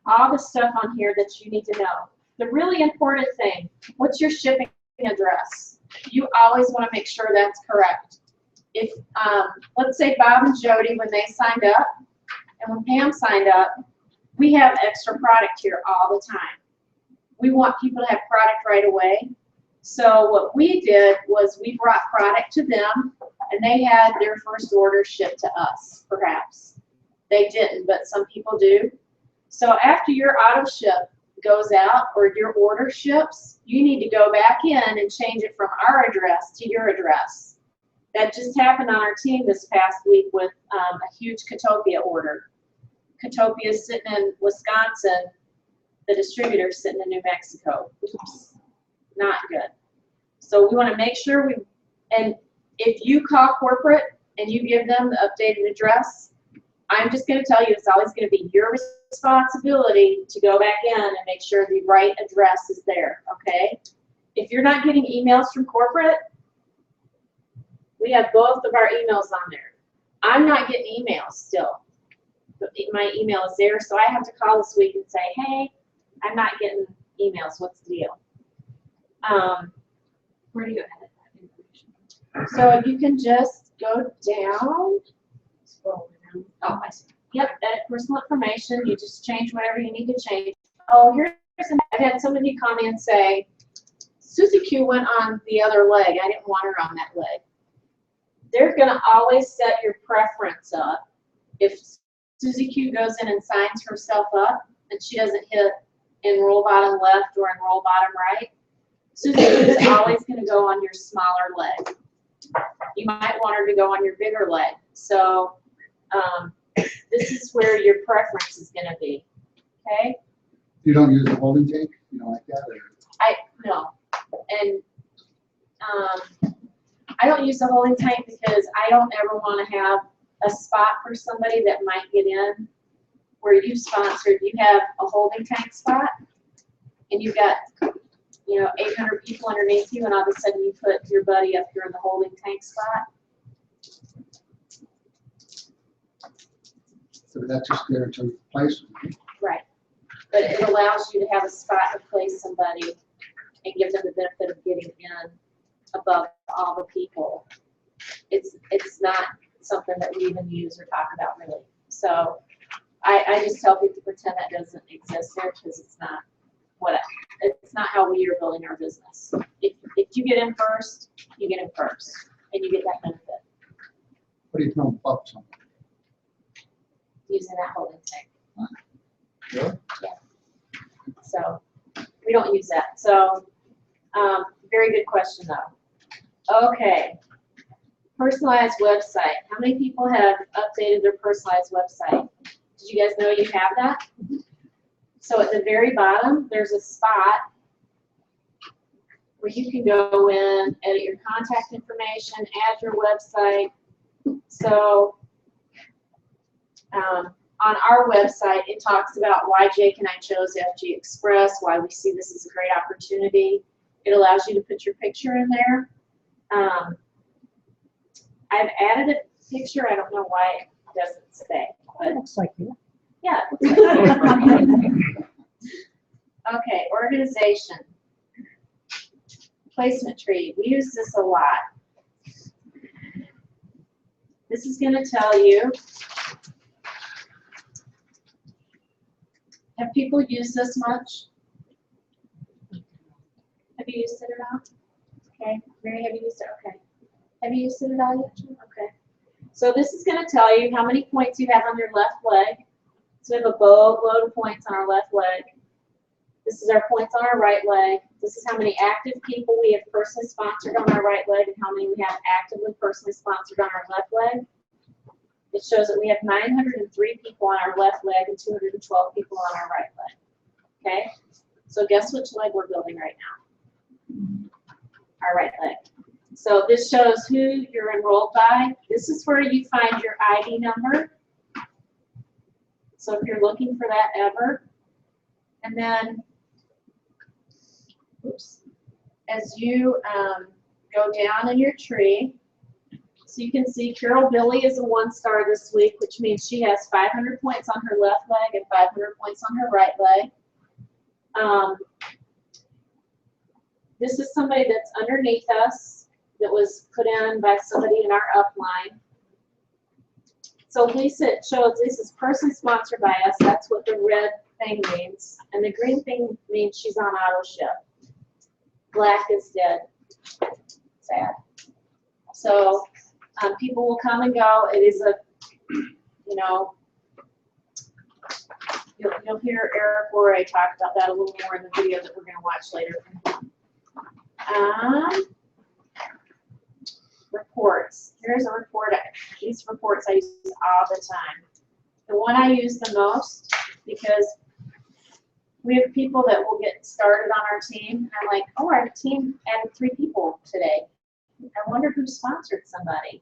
all the stuff on here that you need to know. The really important thing, what's your shipping address? You always want to make sure that's correct. If, let's say Bob and Jody, when they signed up, and when Pam signed up, we have extra product here all the time. We want people to have product right away. So what we did was we brought product to them, and they had their first order shipped to us, perhaps. They didn't, but some people do. So after your auto ship goes out or your order ships, you need to go back in and change it from our address to your address. That just happened on our team this past week with a huge Catopia order. Catopia is sitting in Wisconsin, the distributor's sitting in New Mexico. Oops, not good. So we want to make sure and if you call corporate and you give them the updated address, I'm just going to tell you it's always going to be your responsibility to go back in and make sure the right address is there, okay? If you're not getting emails from corporate, we have both of our emails on there. I'm not getting emails still. But my email is there, so I have to call this week and say, hey, I'm not getting emails. What's the deal? Where do you edit that information? So you can just go down. Scroll down. Oh, I see. Yep, edit personal information. You just change whatever you need to change. Oh, I've had some of you come in and say, Susie Q went on the other leg. I didn't want her on that leg. They're going to always set your preference up. If Susie Q goes in and signs herself up and she doesn't hit enroll bottom left or enroll bottom right, Susie Q is always going to go on your smaller leg. You might want her to go on your bigger leg. So this is where your preference is going to be. Okay? You don't use the holding tank? You don't like that? Or? No. And I don't use the holding tank because I don't ever want to have a spot for somebody that might get in where you sponsored. You have a holding tank spot and you've got you know, 800 people underneath you, and all of a sudden you put your buddy up here in the holding tank spot. So that's just there to replace them. Right. But it allows you to have a spot to place somebody and give them the benefit of getting in above all the people. It's not something that we even use or talk about really. So I just tell people to pretend that doesn't exist there because it's not how we are building our business. If you get in first, you get in first, and you get that benefit What do you tell them about something? using that holding tank. Really? Yeah. So we don't use that. So very good question though. Okay. Personalized website. How many people have updated their personalized website? Did you guys know you have that? So at the very bottom, there's a spot where you can go in, edit your contact information, add your website. So on our website, it talks about why Jake and I chose FG Express, why we see this as a great opportunity. It allows you to put your picture in there. I've added a picture. I don't know why it doesn't stay. But It looks like you. yeah. Okay, organization. Placement tree. We use this a lot. This is going to tell you, have people used this much? Have you used it at all? Okay, Mary, have you used it? Okay. Have you used it at all yet? Okay. So this is going to tell you how many points you have on your left leg. So we have a boatload of points on our left leg. This is our points on our right leg. This is how many active people we have personally sponsored on our right leg and how many we have actively personally sponsored on our left leg. It shows that we have 903 people on our left leg and 212 people on our right leg. Okay? So guess which leg we're building right now? Our right leg. So this shows who you're enrolled by. This is where you find your ID number. So if you're looking for that ever, and then, oops, as you go down in your tree, so you can see Carol Billy is a 1-star this week, which means she has 500 points on her left leg and 500 points on her right leg. This is somebody that's underneath us that was put in by somebody in our upline. So Lisa, it shows this is person sponsored by us. That's what the red thing means. And the green thing means she's on auto ship. Black is dead. Sad. So people will come and go. It is a, you know, you'll hear Eric Worre talk about that a little more in the video that we're going to watch later. Reports. Here's a report. These reports I use all the time. The one I use the most because we have people that will get started on our team. And I'm like, oh, our team added 3 people today. I wonder who sponsored somebody.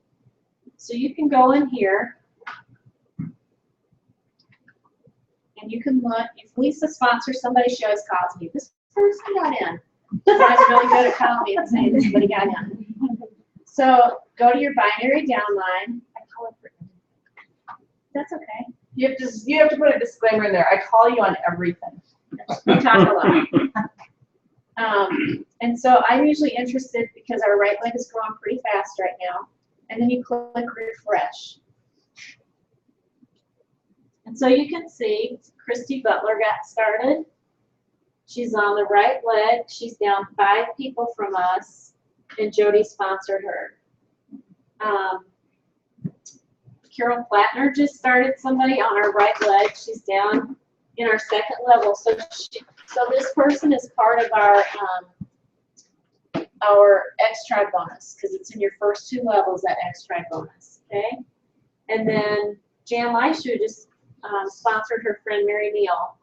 So you can go in here and you can look. If Lisa sponsors somebody, she always calls me. This person got in. She's really good at calling me and saying this somebody got in. So go to your binary downline. I call it for that's okay. You have to put a disclaimer in there. I call you on everything. We talk a lot. And so I'm usually interested because our right leg is growing pretty fast right now. And then you click refresh. And so you can see Christy Butler got started. She's on the right leg. She's down 5 people from us, and Jody sponsored her. Carol Plattner just started somebody on our right leg. She's down in our 2nd level. So this person is part of our X-Tribe bonus because it's in your first 2 levels, that X-Tribe bonus. Okay, and then Jan Leishu just sponsored her friend Mary Neal.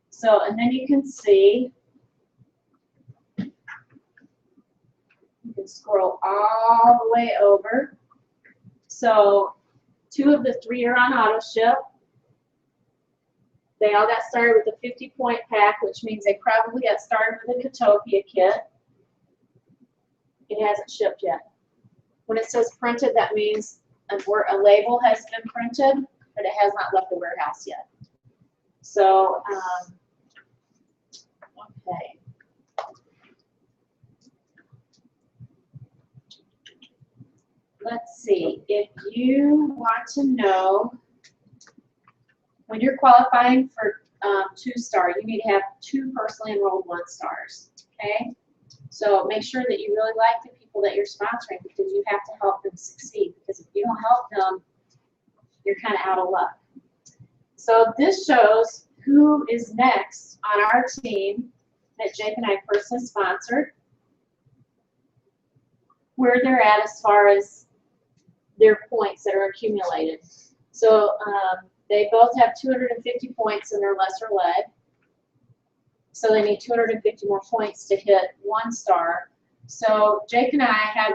So, and then you can see, you can scroll all the way over. So 2 of the 3 are on auto ship. They all got started with a 50-point pack, which means they probably got started with a Katopia kit. It hasn't shipped yet. When it says printed, that means a label has been printed, but it has not left the warehouse yet. So, okay. Let's see, if you want to know, when you're qualifying for 2-star, you need to have 2 personally enrolled 1-stars, okay? So make sure that you really like the people that you're sponsoring because you have to help them succeed. Because if you don't help them, you're kind of out of luck. So this shows who is next on our team that Jake and I personally sponsored, where they're at as far as their points that are accumulated. So they both have 250 points in their lesser leg. So they need 250 more points to hit 1-star. So Jake and I have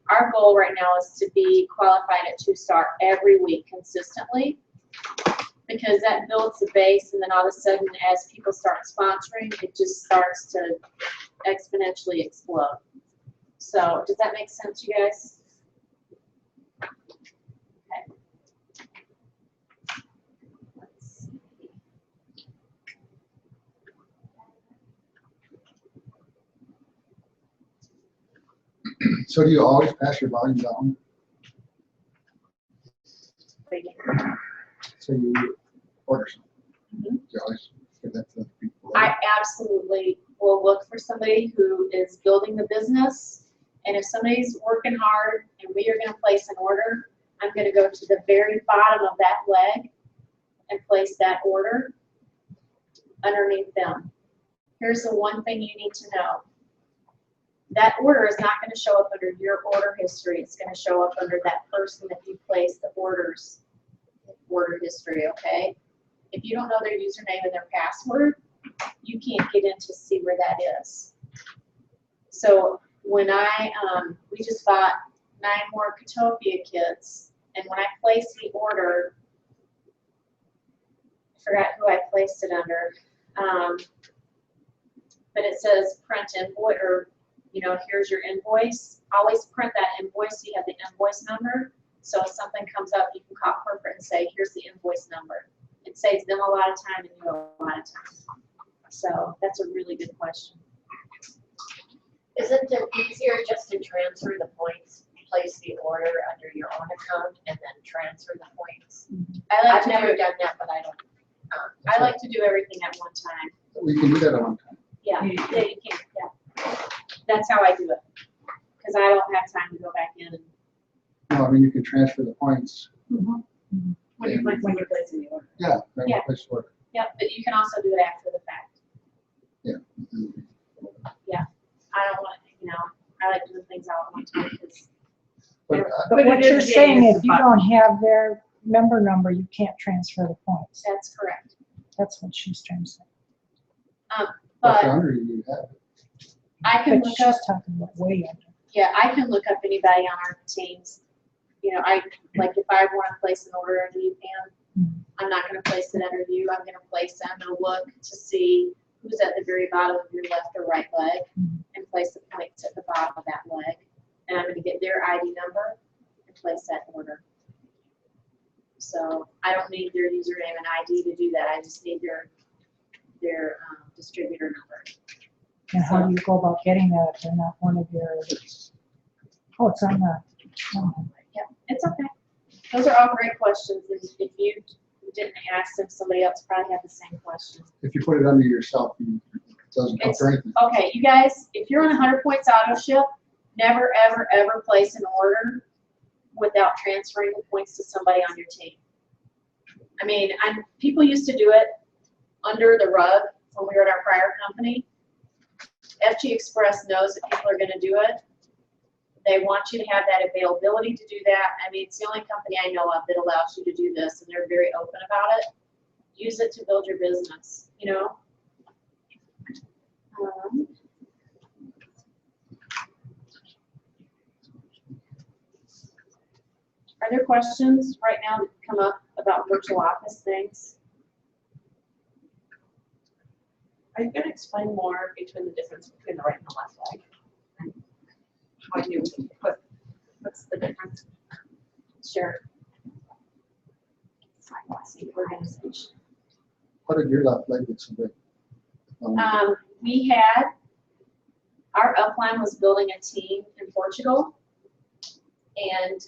our goal right now is to be qualified at 2-star every week consistently, because that builds the base, and then all of a sudden as people start sponsoring, it just starts to exponentially explode. So does that make sense, you guys? So do you always pass your volume down? So you order something? Mhm. You always give that to the people? I absolutely will look for somebody who is building the business, and if somebody's working hard and we are going to place an order, I'm going to go to the very bottom of that leg and place that order underneath them. Here's the one thing you need to know. That order is not going to show up under your order history. It's going to show up under that person that you placed the order history, okay? If you don't know their username and their password, you can't get in to see where that is. So when we just bought 9 more Katopia kits, and when I placed the order, I forgot who I placed it under, but it says print invoice, or here's your invoice. Always print that invoice so you have the invoice number. So if something comes up, you can call corporate and say, here's the invoice number. It saves them a lot of time and you a lot of time. So that's a really good question. Isn't it easier just to transfer the points, place the order under your own account, and then transfer the points? I've never done that, but I don't. I like to do everything at one time. We can do that at one time. Yeah, you can. Yeah, that's how I do it. Because I don't have time to go back in. And, No, I mean, you can transfer the points. when you're placing the order. Yeah, right, Yeah. place order. yeah, but you can also do it after the fact. Yeah. I don't want to, I like doing things all at one time because But But what you're saying is if you don't have their member number, you can't transfer the points. that's correct. That's what she's trying to say. if But they're under you, have it. I can But look up. she's talking about way under. Yeah, I can look up anybody on our teams. If I want to place an order under you, Pam, I'm not going to place it under you. I'm going to place it. I'm going to look to see who's at the very bottom of your left or right leg and place the points at the bottom of that leg. And I'm going to get their ID number and place that order. So I don't need their username and ID to do that. I just need their distributor number. And how do you go about getting that if they're not one of your, oh, it's on the, Yeah, it's okay. Those are all great questions. And if you didn't ask them, somebody else probably had the same question. If you put it under yourself, it doesn't count for anything. Okay, you guys, if you're on 100 points auto ship, never, ever, ever place an order without transferring the points to somebody on your team. I mean, people used to do it under the rug when we were at our prior company. FG Express knows that people are going to do it. They want you to have that availability to do that. I mean, it's the only company I know of that allows you to do this, and they're very open about it. Use it to build your business, Are there questions right now that come up about virtual office things? Are you gonna explain more between the difference between the right and the left leg? And how you put, what's the difference? Sure. Organization. What did your left leg get so big? We had, our upline was building a team in Portugal. And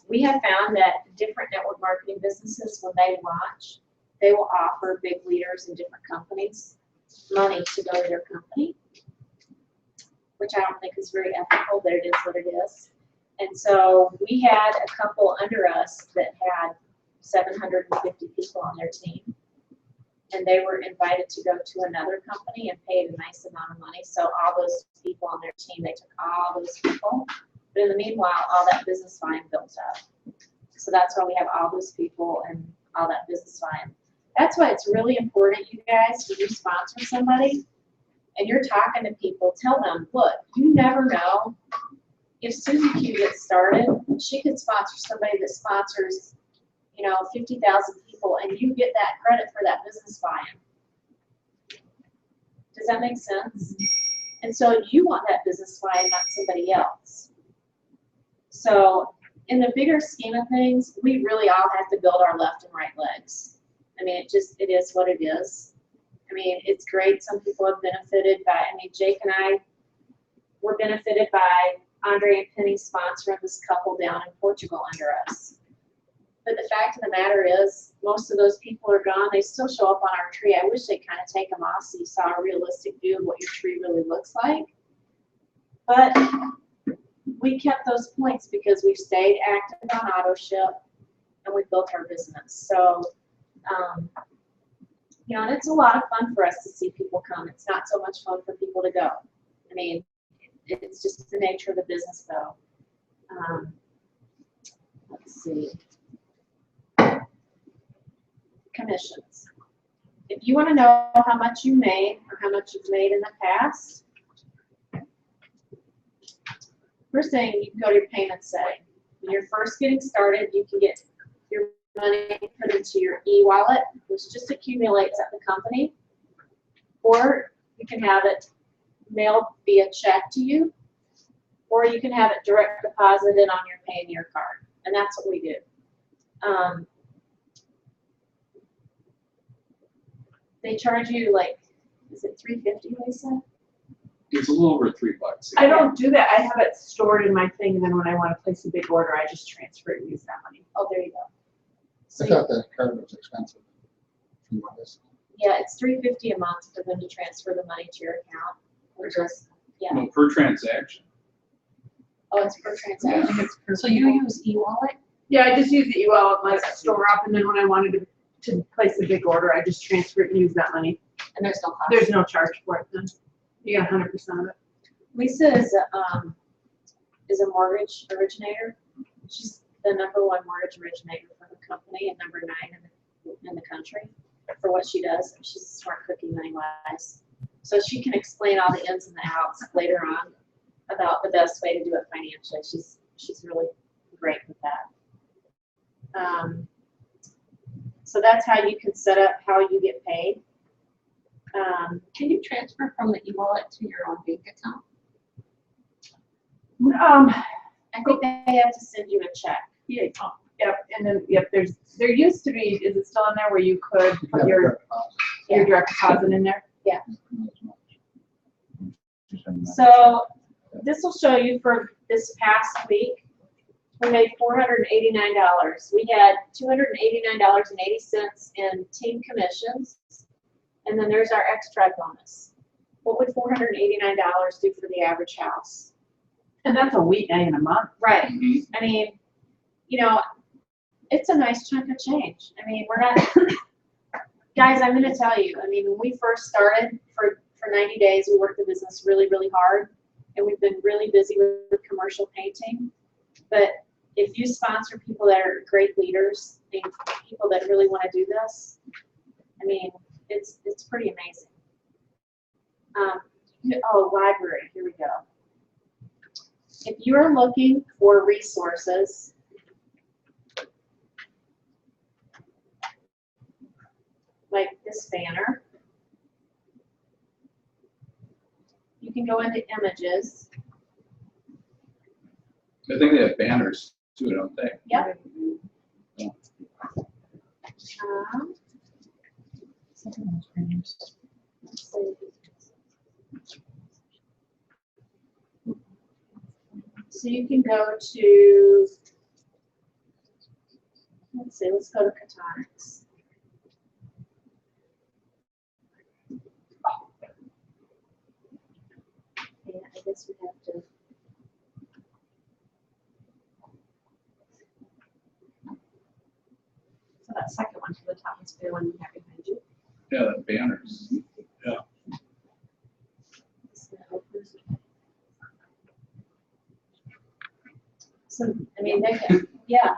we have found that different network marketing businesses, when they launch, they will offer big leaders in different companies money to go to their company, which I don't think is very ethical, but it is what it is. And so we had a couple under us that had 750 people on their team. And they were invited to go to another company and paid a nice amount of money. So all those people on their team, they took all those people. But in the meanwhile, all that business volume built up. So that's why we have all those people and all that business volume. That's why it's really important, you guys, when you sponsor somebody and you're talking to people, tell them, look, you never know. If Susie Q gets started, she could sponsor somebody that sponsors, 50,000 people, and you get that credit for that business volume. Does that make sense? And so you want that business volume, not somebody else. So in the bigger scheme of things, we really all have to build our left and right legs. I mean, it is what it is. I mean, it's great. Some people have benefited by, Jake and I were benefited by Andre and Penny sponsoring this couple down in Portugal under us. But the fact of the matter is, most of those people are gone. They still show up on our tree. I wish they'd kind of take them off so you saw a realistic view of what your tree really looks like. But we kept those points because we stayed active on AutoShip and we built our business. So, and it's a lot of fun for us to see people come. It's not so much fun for people to go. I mean, it's just the nature of the business, though. Let's see. Commissions. If you want to know how much you made or how much you've made in the past, first thing, you can go to your payment setting. When you're first getting started, you can get your money put into your e-wallet, which just accumulates at the company, or you can have it mailed via check to you, or you can have it direct deposited on your Payoneer card, and that's what we do. They charge you is it $3.50, Lisa? It's a little over $3. I don't do that. I have it stored in my thing, and then when I want to place a big order, I just transfer it and use that money. Oh, there you go. So I thought that card was expensive. yeah, it's $3.50 a month for them to transfer the money to your account. Or just, yeah. No, per transaction. Oh, it's per transaction. So you use e-wallet? Yeah, I just use the e-wallet, let it store up, and then when I wanted to place a big order, I just transfer it and use that money. And there's no cost. There's no charge for it then. You get 100% of it. Lisa is a mortgage originator. She's the #1 mortgage originator for the company and #9 in the country for what she does. She's a smart cookie money-wise. So she can explain all the ins and the outs later on about the best way to do it financially. She's really great with that. So that's how you can set up how you get paid. Can you transfer from the e-wallet to your own bank account? I think they have to send you a check. Yeah, yep, and then, there used to be, is it still in there where you could put your direct deposit in there? Yeah. So this will show you for this past week, we made $489. We had $289.80 in team commissions, and then there's our extra bonus. What would $489 do for the average house? And that's a week, not even a month. Right. Mhm. I mean, it's a nice chunk of change. I mean, we're not, guys, I'm going to tell you, I mean, when we first started for 90 days, we worked the business really, really hard, and we've been really busy with commercial painting. But if you sponsor people that are great leaders, and people that really want to do this, I mean, it's pretty amazing. Library, here we go. If you are looking for resources, like this banner, you can go into images. I think they have banners too, don't they? Yep. Let's see. So you can go to, let's see, let's go to Catonics. Yeah, I guess we have to. So that second one to the top is the one you have behind you. Yeah, the banners. So, I mean, they can, yeah.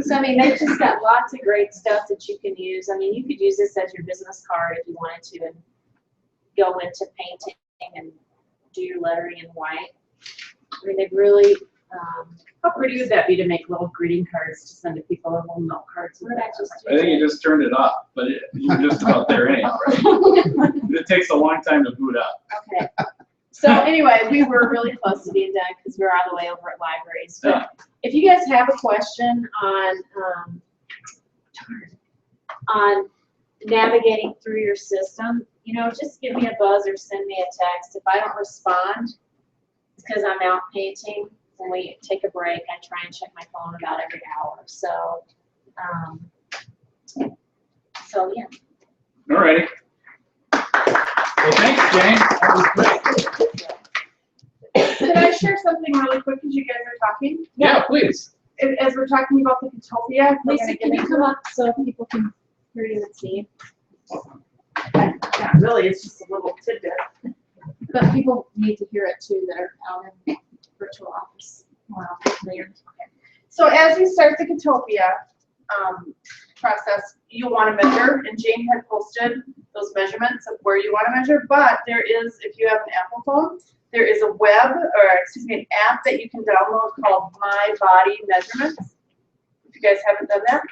So, I mean, they've just got lots of great stuff that you can use. I mean, you could use this as your business card if you wanted to and go into painting and do your lettering in white. I mean, they've really, How pretty would that be to make little greeting cards to send to people, or little note cards? Where did I just I think you just turned it off, but you're just about there anyhow, right? It takes a long time to boot up. Okay. So anyway, we were really close to being done because we're all the way over at libraries. But if you guys have a question on navigating through your system, you know, just give me a buzz or send me a text. If I don't respond, it's because I'm out painting. When we take a break, I try and check my phone about every hour. So, yeah. All righty. Well, thanks, Jane. That was great. Can I share something really quick as you guys are talking? Yeah, please. As we're talking about the Utopia, we're Lisa, gonna can get you come up so people can hear you and see? Yeah, really, it's just a little tidbit. But people need to hear it too that are out in virtual office. Wow. Okay. So as you start the Utopia process, you'll want to measure, and Jane had posted those measurements of where you want to measure, but there is, if you have an Apple phone, there is a an app that you can download called My Body Measurements. If you guys haven't done that,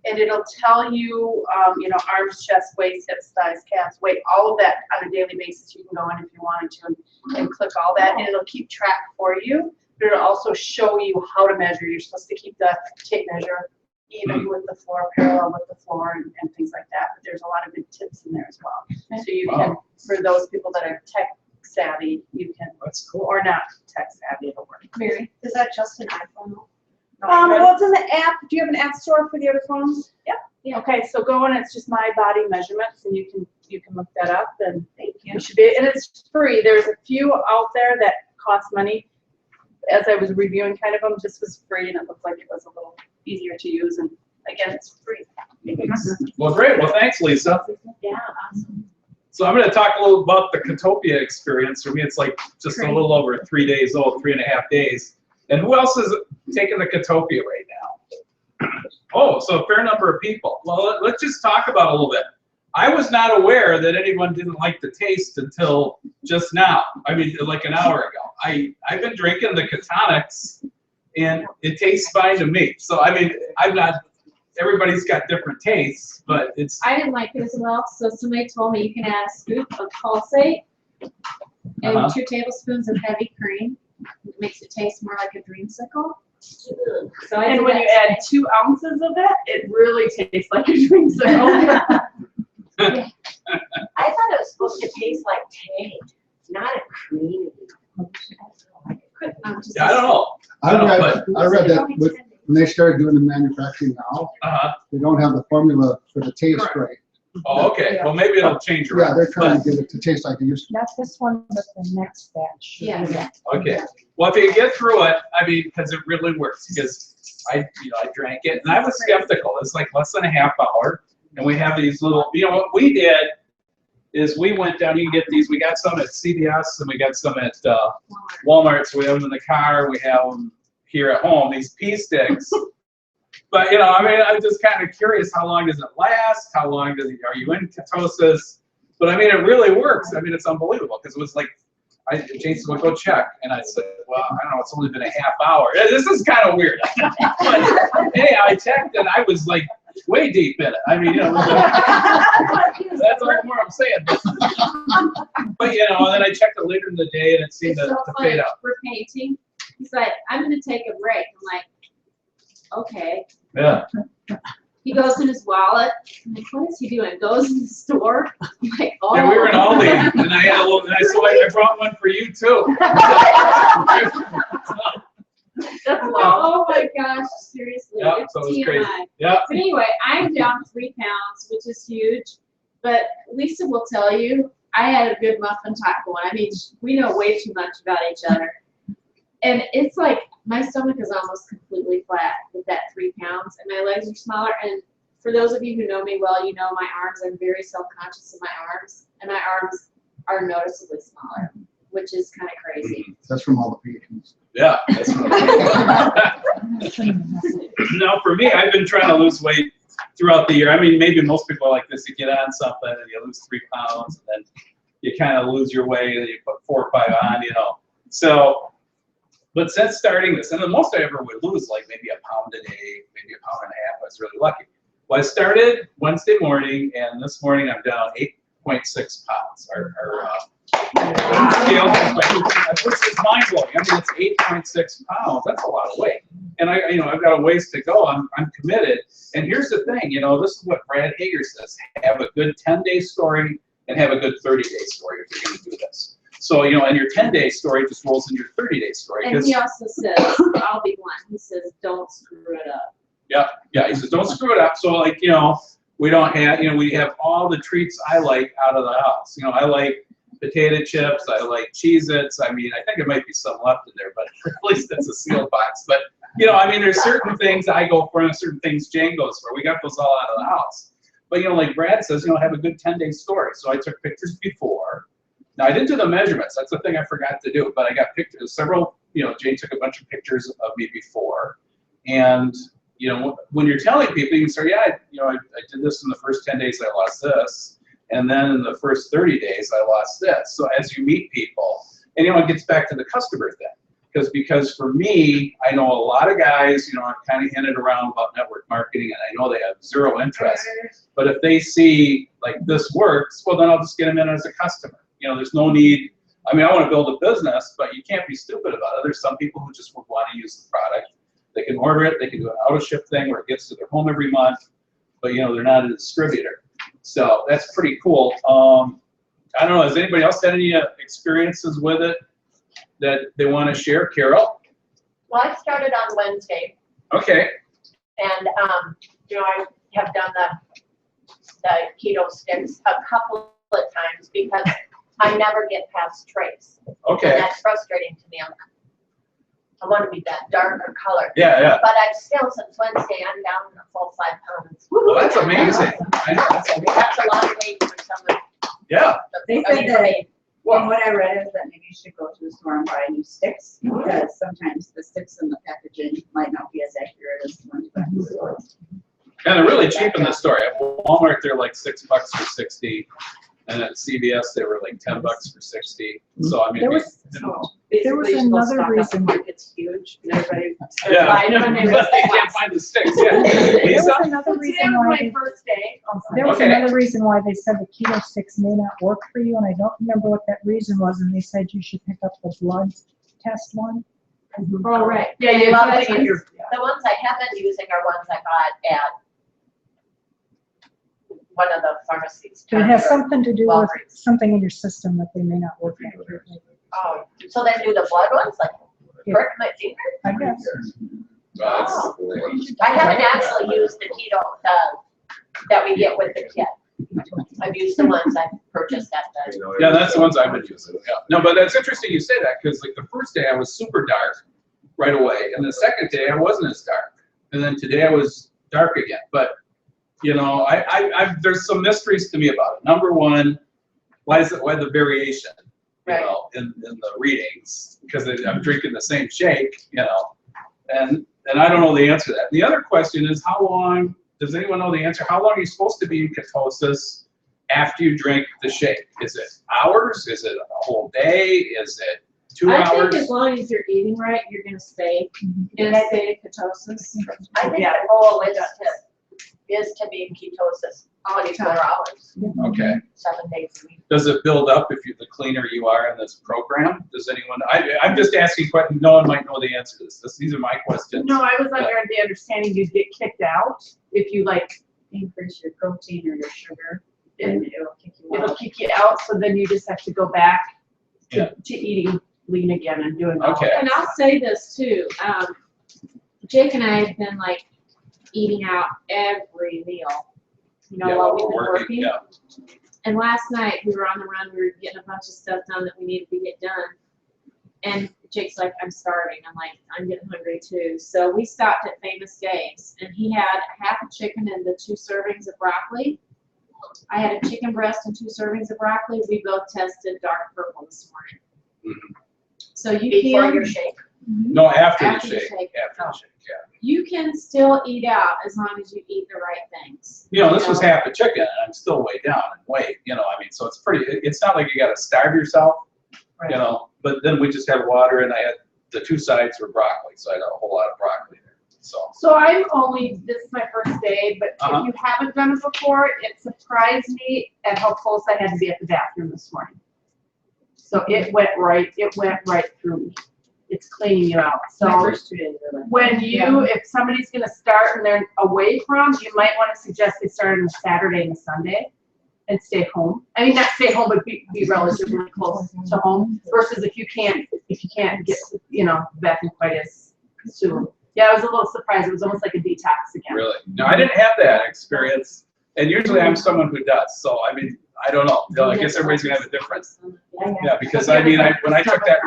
and it'll tell you, you know, arms, chest, waist, hips, thighs, calves, weight, all of that on a daily basis. You can go in if you wanted to and click all that, and it'll keep track for you. But it'll also show you how to measure. You're supposed to keep the tape measure even with the floor, parallel with the floor, and things like that. But there's a lot of good tips in there as well. So you can, for those people that are tech savvy, you can, That's cool. or not tech savvy, it'll work. Mary, is that just an iPhone? Well, it's in the app. Do you have an app store for the other phones? Yep. Yeah. Okay, so go in. It's just My Body Measurements, and you can look that up. And you should be. And it's free. There's a few out there that cost money. As I was reviewing kind of them, just was free, and it looked like it was a little easier to use. And again, it's free. Well, great. Well, thanks, Lisa. Yeah, awesome. So I'm going to talk a little about the Utopia experience. For me, it's like just a little over 3 days old, 3.5 days. And who else is taking the Utopia right now? Oh, so a fair number of people. Well, let's just talk about it a little bit. I was not aware that anyone didn't like the taste until just now. I mean, like an hour ago. I've been drinking the Catonics, and it tastes fine to me. So, I mean, I'm not, everybody's got different tastes, but it's... I didn't like it as well, so somebody told me you can add a scoop of pulsate and 2 tablespoons of heavy cream. It makes it taste more like a dreamsicle. So I And did when that you add today. 2 ounces of it, it really tastes like a dreamsicle. I thought it was supposed to taste like tank, not a creamy. Yeah, I don't know. I read that with, when they started doing the manufacturing now, they don't have the formula for the taste right. Oh, okay. Well, maybe it'll change Yeah, around. they're trying to get it to taste like it used to. Not this one, but the next batch. Yeah. Okay. Well, if you get through it, I mean, because it really works. Because I drank it, and I was skeptical. It's like less than a half hour, and we have these little. You know what we did is we went down. You can get these. We got some at CVS, and we got some at Walmart. So we have them in the car. We have them here at home. These pea sticks. But, you know, I mean, I'm just kind of curious, how long does it last? How long does it, are you in ketosis? But, I mean, it really works. I mean, it's unbelievable because it was like, Jason would go check. And I said, well, I don't know, it's only been a half hour. This is kind of weird. But, hey, I checked and I was like way deep in it. I mean, you know, that's all more I'm saying. But you know, and then I checked it later in the day, and it seemed It's to so funny. fade out. We're painting. He's like, I'm gonna take a break. I'm like, okay. Yeah. He goes in his wallet. I'm like, what is he doing? Goes in the store. I'm like, oh. Yeah, we were in Aldi, and I had a little, and I brought one for you too. Oh my gosh, seriously. Yeah, It's so it was TMI. crazy. Yeah. But anyway, I'm down 3 pounds, which is huge. But Lisa will tell you, I had a good muffin top going. I mean, we know way too much about each other. And it's like, my stomach is almost completely flat with that 3 pounds, and my legs are smaller. And for those of you who know me well, you know my arms, I'm very self-conscious of my arms, and my arms are noticeably smaller, which is kind of crazy. That's from all the patients. Yeah. That's what now, for me, I've been trying to lose weight throughout the year. I mean, maybe most people are like this. You get on something and you lose 3 pounds, and then you kind of lose your way, and you put 4 or 5 on, you know. So, but since starting this, and the most I ever would lose, like maybe a pound a day, maybe a pound and a half. I was really lucky. Well, I started Wednesday morning, and this morning I'm down 8.6 pounds. Our scale, which is mind blowing. I mean, it's 8.6 pounds. That's a lot of weight. And I've got a ways to go. I'm committed. And here's the thing, you know, this is what Brad Hager says: have a good 10-day story and have a good 30-day story if you're going to do this. So, you know, and your 10-day story just rolls into your 30-day story. And he also says, I'll be blunt, he says, don't screw it up. Yeah, he says, don't screw it up. So, like, you know, we don't have, you know, we have all the treats I like out of the house. You know, I like potato chips, I like Cheez-Its. I mean, I think it might be some left in there, but at least it's a sealed box. But, you know, I mean, there's certain things I go for and certain things Jane goes for. We got those all out of the house. But, you know, like Brad says, you know, have a good 10-day story. So I took pictures before. Now, I didn't do the measurements. That's the thing I forgot to do. But I got pictures, several, you know, Jane took a bunch of pictures of me before. And, you know, when you're telling people, you can say, yeah, I did this in the first 10 days, I lost this. And then in the first 30 days, I lost this. So as you meet people, and, you know, it gets back to the customer thing. Because for me, I know a lot of guys, you know, I've kind of hinted around about network marketing, and I know they have zero interest. But if they see, like, this works, well, then I'll just get them in as a customer. You know, there's no need. I mean, I want to build a business, but you can't be stupid about it. There's some people who just would want to use the product. They can order it. They can do an auto-ship thing where it gets to their home every month. But, you know, they're not a distributor. So that's pretty cool. I don't know. Has anybody else had any experiences with it that they want to share? Carol? Well, I started on Wednesday, Okay. and you know, I have done the keto sticks a couple of times because I never get past trace. Okay. And that's frustrating to me. I want to be that darker color. Yeah. But I've still, since Wednesday, I'm down a full 5 pounds. Well, that's amazing. I know. That's a lot of weight for someone. Yeah. They I said mean, that, for me. and what I read is that maybe you should go to the store and buy new sticks, because sometimes the sticks in the packaging might not be as accurate as the ones back in the store. And they're really cheap in the store. At Walmart, they're like $6 for 60. And at CVS, they were like $10 for 60. So, I mean, There was another reason. It's huge, and everybody starts yeah. buying them, and they But they can't find the sticks. Yeah. There was Lisa? another Today reason was why my they, first day. there was Okay. another reason why they said the keto sticks may not work for you, and I don't remember what that reason was, and they said you should pick up the blood test one. Oh, right. Yeah, you Well, have to get your. The ones I have been using are ones I bought at one of the pharmacies. It has something to do with Walgreens. something in your system that they may not work accurately. Oh, so they do the blood ones, like Yeah. prick my finger? I guess. Oh. I haven't actually used the keto that we get with the kit. I've used the ones I purchased at the. Yeah, that's the ones I've been using. Yeah. No, but that's interesting you say that, because like the first day I was super dark right away, and the second day I wasn't as dark, and then today I was dark again. But you know, there's some mysteries to me about it. Number one, why the variation? You Right. know, in the readings, because I'm drinking the same shake, you know, and I don't know the answer to that. The other question is, how long, does anyone know the answer? How long are you supposed to be in ketosis after you drink the shake? Is it hours? Is it a whole day? Is it 2 I hours? think as long as you're eating right, you're gonna stay in a state of ketosis. I think the goal is to is to be in ketosis 24 hours, Okay. 7 days a week. Does it build up if you, the cleaner you are in this program? Does anyone, I'm just asking questions, no one might know the answer to this. These are my questions. No, I was under the understanding you'd get kicked out if you like, Increase your protein or your sugar, and it'll kick you it'll out. kick you out, so then you just have to go back Yeah. to eating lean again and doing all Okay. that. And I'll say this too, Jake and I have been like eating out every meal, you know, Yeah, while we're we've been working. Yeah. And last night we were on the run, we were getting a bunch of stuff done that we needed to get done. And Jake's like, I'm starving. I'm like, I'm getting hungry too. So we stopped at Famous Dave's and he had half a chicken and the 2 servings of broccoli. I had a chicken breast and 2 servings of broccoli. We both tested dark purple this morning. Mhm. So you Before can, your shake. No, after After the the shake. shake. After the shake, yeah. you can still eat out as long as you eat the right things. You know, this was half a chicken, and I'm still way down in weight, you know, I mean, so it's pretty, it's not like you gotta starve yourself, you know, but then we just had water, and I had, the 2 sides were broccoli, so I had a whole lot of broccoli there, so. So I'm only, this is my first day, but Uh-huh. if you haven't done it before, it surprised me at how close I had to be at the bathroom this morning. So it went right through me. It's cleaning you out. So My first 2 days were like. when you, if somebody's gonna start and they're away from, you might wanna suggest they start on a Saturday and a Sunday and stay home. I mean, not stay home, but be relatively close to home versus if you can't get, you know, back in quite as soon. Yeah, I was a little surprised. It was almost like a detox again. Really? No, I didn't have that experience, and usually I'm someone who does, so I mean, I don't know, you know, I guess everybody's gonna have a difference. Yeah, because I mean, when I took that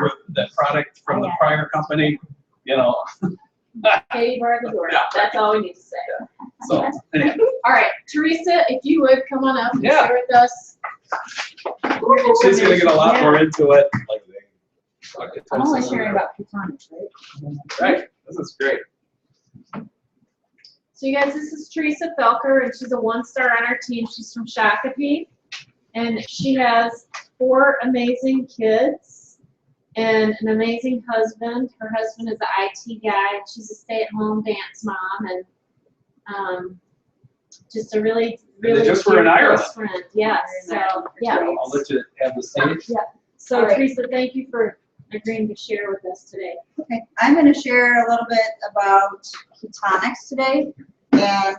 product from the prior company, you know, Katie barred the door. Yeah. That's all we need to say. so, anyhow. All right, Teresa, if you would come on up and Yeah. share with us. She's gonna get a lot more into it. I'm only sharing about ketonics, right? Right, this is great. So you guys, this is Teresa Felker, and she's a 1-star on our team. She's from Shakopee, and she has 4 amazing kids and an amazing husband. Her husband is an IT guy, and she's a stay-at-home dance mom, and just a really, And they really just were in dear Ireland. close friend. Yes, so, yeah. I'll let you have the stage. So All right. Teresa, thank you for agreeing to share with us today. Okay, I'm gonna share a little bit about ketonics today, and,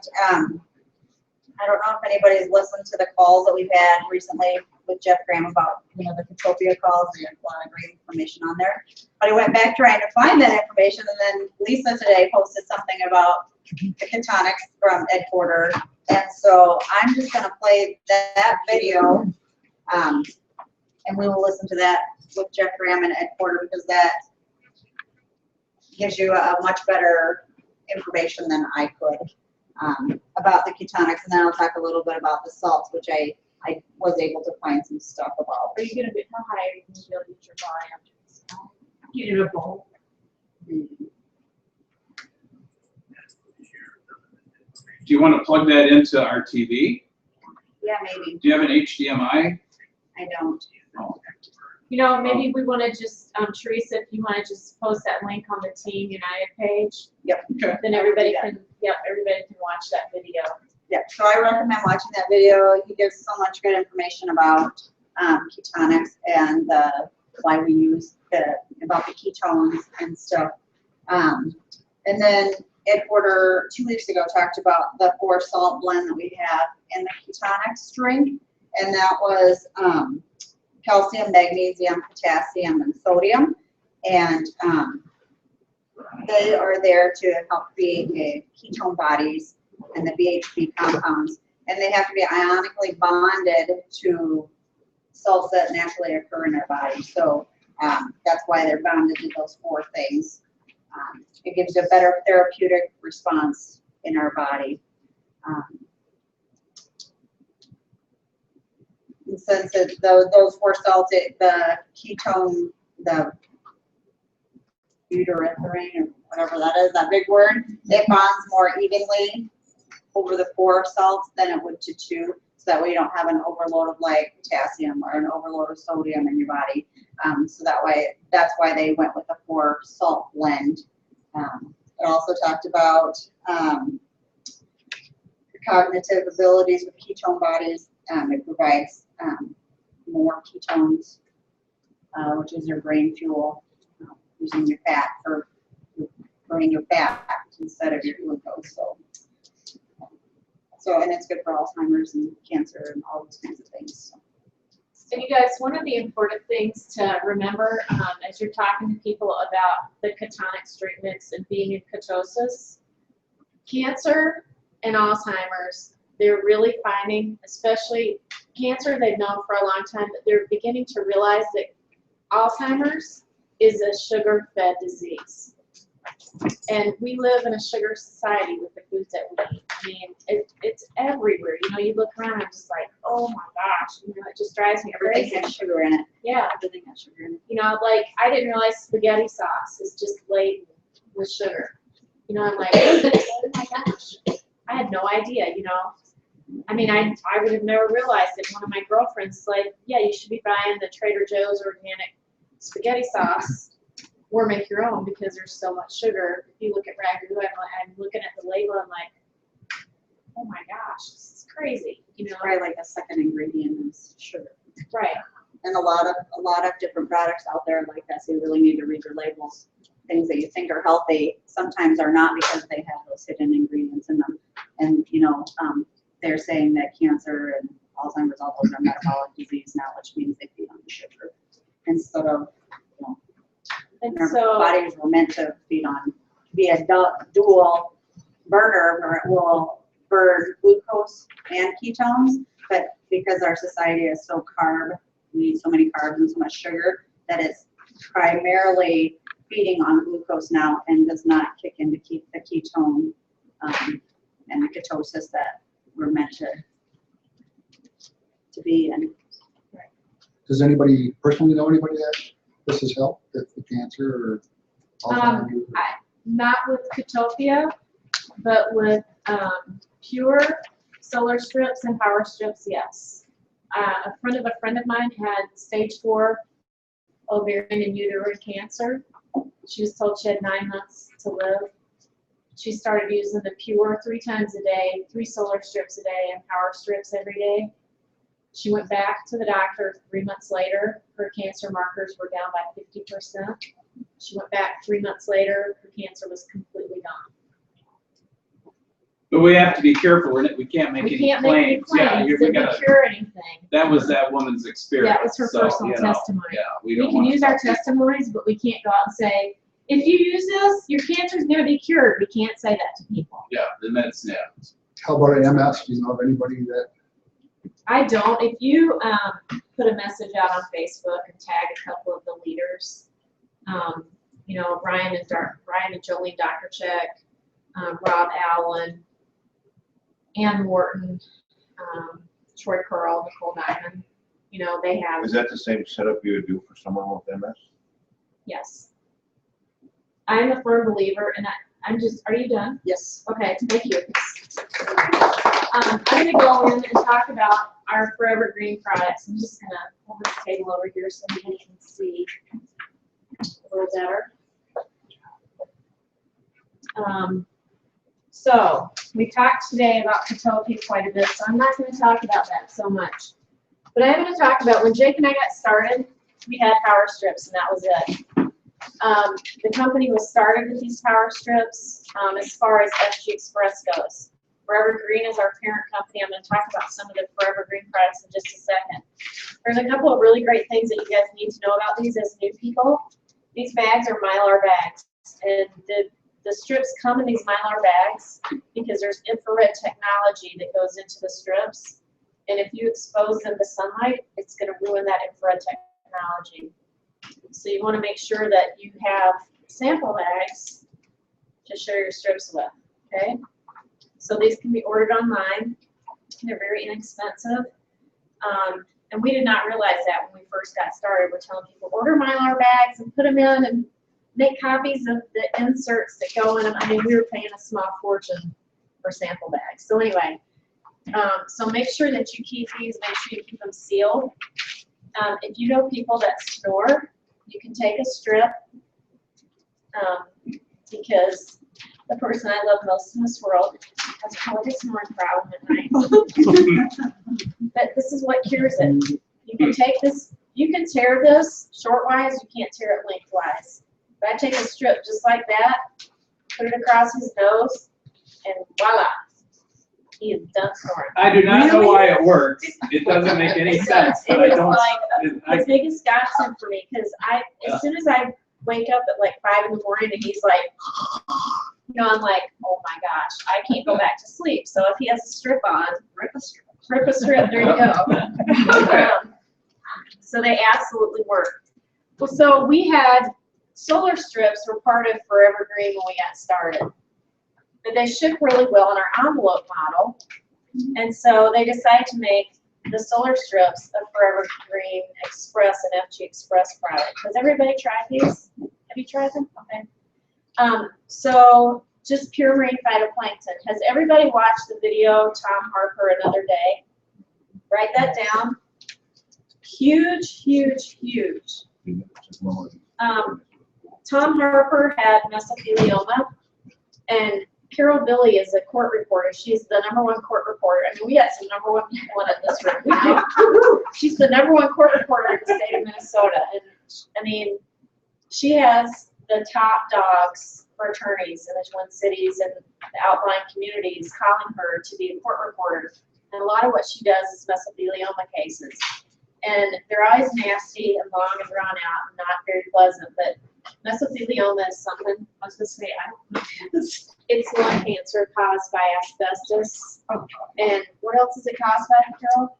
I don't know if anybody's listened to the calls that we've had recently with Jeff Graham about, you know, the Ketopia calls, and there's a lot of great information on there. But I went back trying to find that information, and then Lisa today posted something about the ketonics from Ed Porter, and so I'm just gonna play that video, and we will listen to that with Jeff Graham and Ed Porter, because that gives you a much better information than I could about the ketonics, and then I'll talk a little bit about the salts, which I was able to find some stuff about. Are you gonna be, how high are you gonna be able to get your volume after this? Get in a bowl. Do you want to plug that into our TV? Yeah, maybe. Do you have an HDMI? I don't. Oh, You know, maybe we wanna just, Teresa, if you wanna just post that link on the Team United page. Yep. Okay. Then everybody can, everybody can watch that video. Yeah, so I recommend watching that video. He gives so much good information about ketonics and why we use about the ketones and stuff. And then Ed Porter 2 weeks ago talked about the 4 salt blend that we have in the ketonics drink, and that was calcium, magnesium, potassium, and sodium, and they are there to help create ketone bodies and the BHB compounds, and they have to be ionically bonded to salts that naturally occur in our body. So that's why they're bonded to those 4 things. It gives you a better therapeutic response in our body. And since those 4 salts, the ketone, the deuterathrin, or whatever that is, that big word, it bonds more evenly over the 4 salts than it would to 2. So that way you don't have an overload of like potassium or an overload of sodium in your body. So that way, that's why they went with the 4 salt blend. It also talked about cognitive abilities with ketone bodies. It provides more ketones, which is your brain fuel, using your fat for burning your fat instead of your glucose. So, and it's good for Alzheimer's and cancer and all those kinds of things. So you guys, one of the important things to remember as you're talking to people about the ketonic straight mix and being in ketosis, cancer and Alzheimer's, they're really finding, especially cancer they've known for a long time, but they're beginning to realize that Alzheimer's is a sugar-fed disease. And we live in a sugar society with the foods that we eat. I mean, it's everywhere. You know, you look around, I'm just like, oh my gosh, you know, it just drives me Everything crazy. has sugar in it. Yeah. Everything has sugar in it. You know, like, I didn't realize spaghetti sauce is just laden with sugar. You know, I'm like, oh my gosh. I had no idea, you know. I mean, I would have never realized it. One of my girlfriends is like, yeah, you should be buying the Trader Joe's organic spaghetti sauce or make your own because there's so much sugar. If you look at ragu, I'm looking at the label, I'm like, oh my gosh, this is crazy. You know, Probably like the second ingredient is sugar. right. And a lot of different products out there like that, so you really need to read your labels. Things that you think are healthy sometimes are not because they have those hidden ingredients in them. And you know, they're saying that cancer and Alzheimer's, all those are metabolic disease now, which means they feed on sugar instead of, you know, And our so, bodies were meant to feed on, be a dual burner where it will burn glucose and ketones, but because our society is so carb, we need so many carbs and so much sugar that it's primarily feeding on glucose now and does not kick in to keep the ketone and the ketosis that we're meant to be in. Does anybody personally know anybody that this has helped with cancer or Alzheimer's? not with Ketopia, but with pure solar strips and power strips, yes. A friend of mine had stage 4 ovarian and uterine cancer. She was told she had 9 months to live. She started using the pure 3 times a day, 3 solar strips a day, and power strips every day. She went back to the doctor 3 months later. Her cancer markers were down by 50%. She went back 3 months later. Her cancer was completely gone. But we have to be careful. We can't make We any can't make any claims. Yeah, claims we that we gotta, cure anything. that was that woman's experience. That was her so, personal you know, testimony. Yeah, we We don't can want use our testimonies, but we can't go out and say, if you use this, your cancer is going to be cured. We can't say that to people. Yeah, the medicine, yeah. How about an MS? Do you know of anybody that? I don't. If you put a message out on Facebook and tag a couple of the leaders, you know, Brian and Jolene Dr. Rob Allen, Ann Morton, Troy Curl, Nicole Nyman, you know, they have. Is that the same setup you would do for someone with MS? Yes. I'm a firm believer, and I'm just, are you done? Yes. Okay, thank you. I'm going to go in and talk about our Forever Green products. I'm just going to hold this table over here so you can see a little better. So we talked today about Ketopia quite a bit, so I'm not going to talk about that so much. But I am going to talk about when Jake and I got started, we had power strips, and that was it. The company was started with these power strips as far as FGX goes. Forever Green is our parent company. I'm going to talk about some of the Forever Green products in just a second. There's a couple of really great things that you guys need to know about these as new people. These bags are Mylar bags, and the strips come in these Mylar bags because there's infrared technology that goes into the strips, and if you expose them to sunlight, it's going to ruin that infrared technology. So you want to make sure that you have sample bags to share your strips with, okay? So these can be ordered online. They're very inexpensive. And we did not realize that when we first got started. We're telling people, order Mylar bags and put them in and make copies of the inserts that go in them. I mean, we were paying a small fortune for sample bags. So anyway, so make sure that you keep these, make sure you keep them sealed. If you know people that snore, you can take a strip because the person I love most in this world, has a pelvic snoring problem at night. But this is what cures it. You can take this, you can tear this shortwise, you can't tear it lengthwise. But I take a strip just like that, put it across his nose, and voila, he is done snoring. I do not know why it works. It doesn't make any sense, but I It was don't. like the biggest godsend for me, because as soon as I wake up at like 5 in the morning and he's like, you know, I'm like, oh my gosh, I can't go back to sleep. So if he has a strip on, rip a strip, there you go. So they absolutely work. Well, so we had solar strips were part of Forever Green when we got started. But they ship really well in our envelope model. And so they decided to make the solar strips a Forever Green Express and FG Express product. Has everybody tried these? Have you tried them? Okay. So just pure marine phytoplankton. Has everybody watched the video Tom Harper Another Day? Write that down. Huge, huge, huge. Tom Harper had mesothelioma, and Carol Billy is a court reporter. She's the #1 court reporter. I mean, we had some #1 people in this room. She's the #1 court reporter in the state of Minnesota. And I mean, she has the top dogs for attorneys in the Twin Cities and the outlying communities calling her to be a court reporter. And a lot of what she does is mesothelioma cases. And they're always nasty and long and drawn out and not very pleasant. But mesothelioma is something, I was going to say, it's lung cancer caused by asbestos. And what else is it caused by, Carol?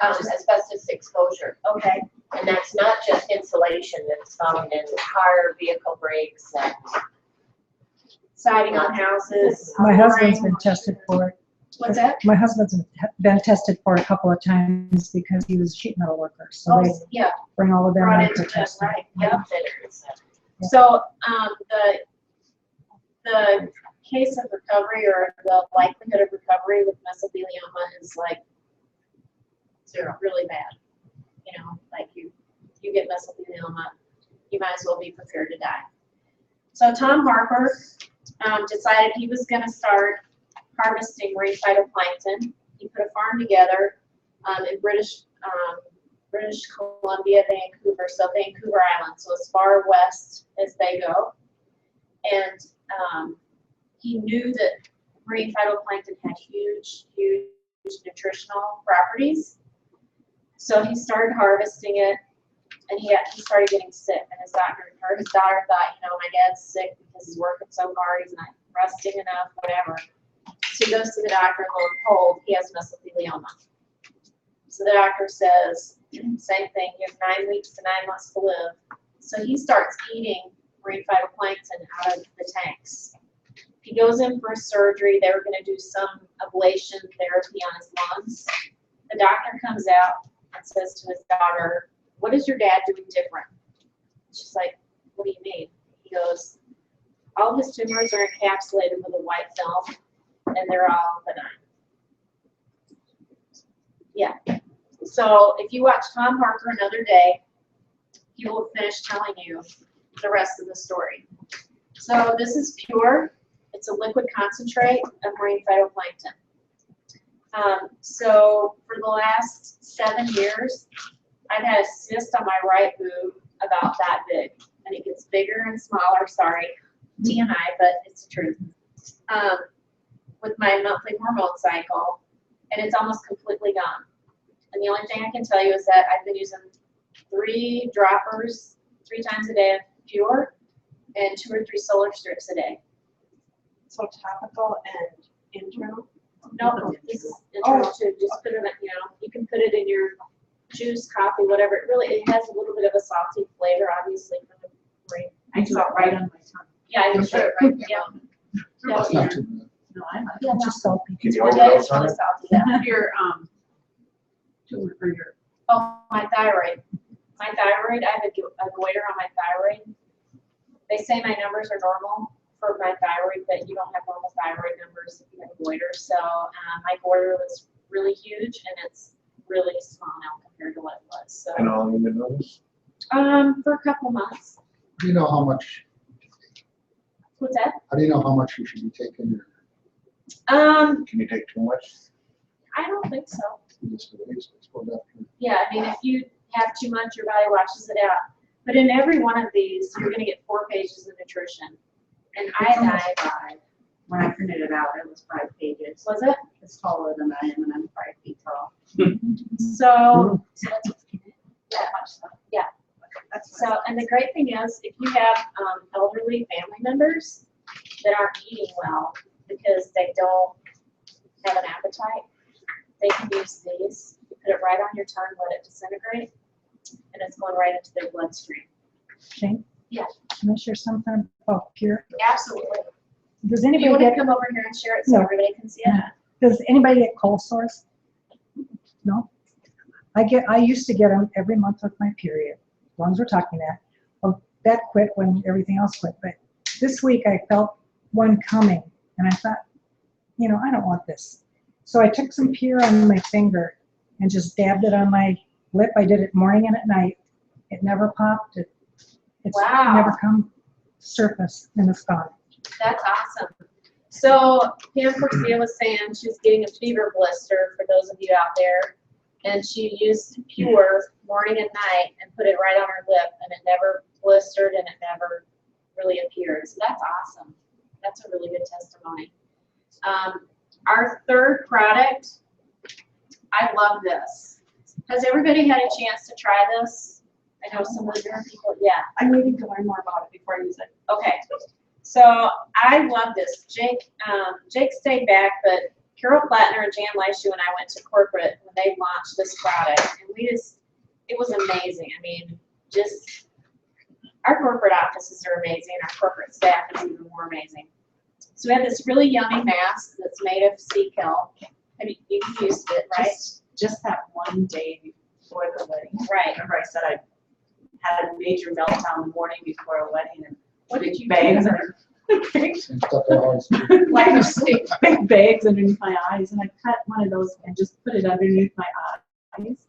Asbestos exposure. Okay. And that's not just insulation that's found in car, vehicle brakes, and Siding on houses. My husband's been tested for it. What's that? My husband's been tested for it a couple of times because he was a sheet metal worker. So they Yeah, bring all of them brought in into for this, testing. right, yep. fitters. So, the case of recovery or the likelihood of recovery with mesothelioma is like zero, really bad. You know, like you get mesothelioma, you might as well be prepared to die. So Tom Harper decided he was going to start harvesting marine phytoplankton. He put a farm together in British Columbia, Vancouver, so Vancouver Island, so as far west as they go. And he knew that marine phytoplankton had huge, huge nutritional properties. So he started harvesting it, and he started getting sick. And his daughter thought, you know, my dad's sick because he's working so hard, he's not resting enough, whatever. So he goes to the doctor, and lo and behold, he has mesothelioma. So the doctor says, same thing, you have 9 weeks to 9 months to live. So he starts eating marine phytoplankton out of the tanks. He goes in for a surgery. They were going to do some ablation therapy on his lungs. The doctor comes out and says to his daughter, what is your dad doing different? She's like, what do you mean? He goes, all his tumors are encapsulated with a white film, and they're all benign. Yeah. So if you watch Tom Harper Another Day, he will finish telling you the rest of the story. So this is pure. It's a liquid concentrate of marine phytoplankton. So for the last 7 years, I've had a cyst on my right boob about that big. And it gets bigger and smaller, sorry, TMI, but it's the truth. With my monthly hormone cycle, and it's almost completely gone. And the only thing I can tell you is that I've been using 3 droppers 3 times a day of pure and 2 or 3 solar strips a day. So topical and internal? No, this is internal too. Just put it in, you know, you can put it in your juice, coffee, whatever. It has a little bit of a salty flavor, obviously, from the marine. I saw it right on my tongue. Yeah, I can show it right, yeah. It's not too bad. No, I like Yeah, It's just salty. Can you Well, overdose that is on really it? salty, yeah. it. Your, tumor or your, Oh, my thyroid. My thyroid, I have a goiter on my thyroid. They say my numbers are normal for my thyroid, but you don't have normal thyroid numbers if you have a goiter. So my goiter was really huge, and it's really small now compared to what it was. So And how long have you been doing this? for a couple months. Do you know how much What's that? How do you know how much you should be taking? Can you take too much? I don't think so. You just release it, go back to- Yeah, I mean, if you have too much, your body washes it out. But in every one of these, you're gonna get 4 pages of nutrition. And It's almost iodine, 5. When I printed it out, it was 5 pages. was it? It's taller than I am, and I'm 5 feet tall. So, That much stuff. Yeah. That's so, and the great thing is, if you have elderly family members that aren't eating well because they don't have an appetite, they can use these. You put it right on your tongue, let it disintegrate, and it's going right into their bloodstream. Shane? Yeah. Can I share something about Pure? Absolutely. Does Do you anybody want to get, come over here and share it so No. everybody can see it? does anybody get cold sores? No? I used to get them every month with my period, as long as we're talking that. Well, that quit when everything else quit, but this week I felt one coming, and I thought, I don't want this. So I took some Pure on my finger and just dabbed it on my lip. I did it morning and at night. It never popped. It's Wow. never come surface, and it's gone. That's awesome. So Pam Corsia was saying she was getting a fever blister for those of you out there, and she used Pure morning and night and put it right on her lip, and it never blistered and it never really appeared. So that's awesome. That's a really good testimony. Our third product, I love this. Has everybody had a chance to try this? I know some of the different people, yeah. I'm waiting to learn more about it before I use it. Okay, so I love this. Jake stayed back, but Carol Plattner and Jan Leishu and I went to corporate when they launched this product, and it was amazing. I mean, just our corporate offices are amazing, and our corporate staff is even more amazing. So we had this really yummy mask that's made of sea kelp. You've used it, right? Just that one day before the wedding. Right. Remember I said I had a major meltdown the morning before a wedding, and What did you bags do? and And stuff I always do. like big bags underneath my eyes, and I cut one of those and just put it underneath my eyes.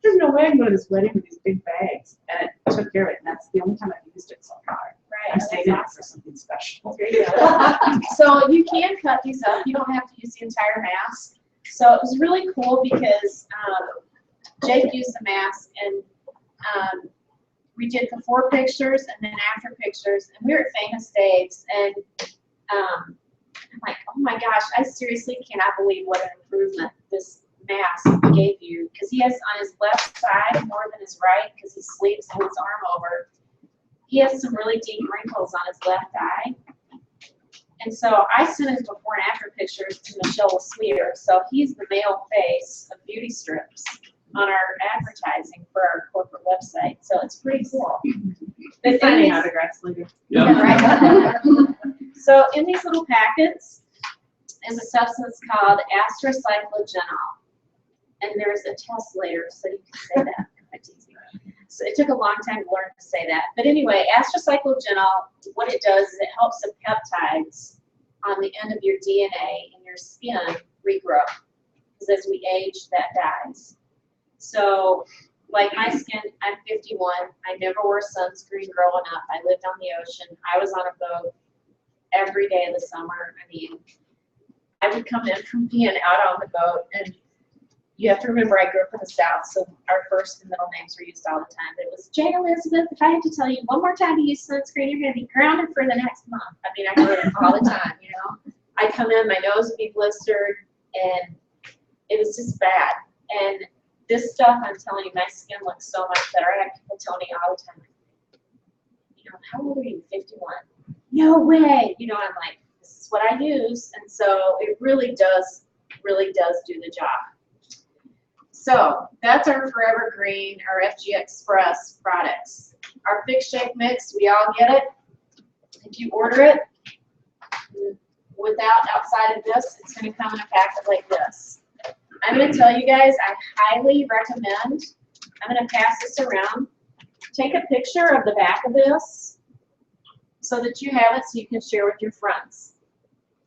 There's no way I'm going to this wedding with these big bags, and it took care of it. And that's the only time I've used it so far. Right. I stayed in it for something special. So you can cut these up. You don't have to use the entire mask. So it was really cool because Jake used the mask, and we did the 4 pictures and then after pictures, and we were at Famous Dave's, and I'm like, oh my gosh, I seriously cannot believe what an improvement this mask gave you, because he has on his left side more than his right, because he sleeps with his arm over. He has some really deep wrinkles on his left eye. And so I sent his before and after pictures to Michelle Sweer. So he's the male face of beauty strips on our advertising for our corporate website. So it's pretty cool. But in Signing these- autographs later. Yeah, right. So in these little packets is a substance called astracyclogenol. And there's a test later, so you can say that. That's easy. So it took a long time to learn to say that. But anyway, astracyclogenol, what it does is it helps the peptides on the end of your DNA in your skin regrow. Because as we age, that dies. So, like my skin, I'm 51. I never wore sunscreen growing up. I lived on the ocean. I was on a boat every day of the summer. I mean, I would come in from being out on the boat, and you have to remember I grew up in the South, so our first and middle names were used all the time. But it was Jane Elizabeth. If I had to tell you one more time to use sunscreen, you're going to be grounded for the next month. I mean, I heard it all the time, you know. I'd come in, my nose would be blistered, and it was just bad. And this stuff, I'm telling you, my skin looks so much better. I have people tell me all the time, you know, how old are you, 51? No way. You know, I'm like, this is what I use. And so it really does do the job. So that's our Forever Green, our FG Express products. Our Fix Shake Mix, we all get it. If you order it outside of this, it's going to come in a packet like this. I'm going to tell you guys, I highly recommend, I'm going to pass this around. Take a picture of the back of this so that you have it so you can share with your friends.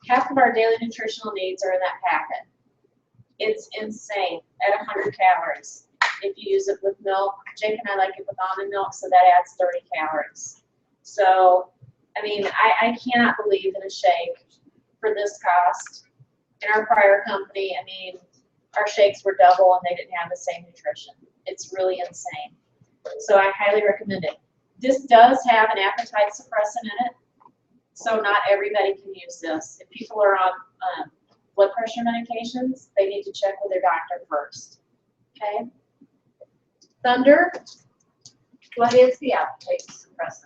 Half of our daily nutritional needs are in that packet. It's insane at 100 calories. If you use it with milk, Jake and I like it with almond milk, so that adds 30 calories. So I mean, I cannot believe in a shake for this cost. In our prior company, I mean, our shakes were double and they didn't have the same nutrition. It's really insane. So I highly recommend it. This does have an appetite suppressant in it, so not everybody can use this. If people are on blood pressure medications, they need to check with their doctor first. Okay? Thunder, What is the appetite suppressant?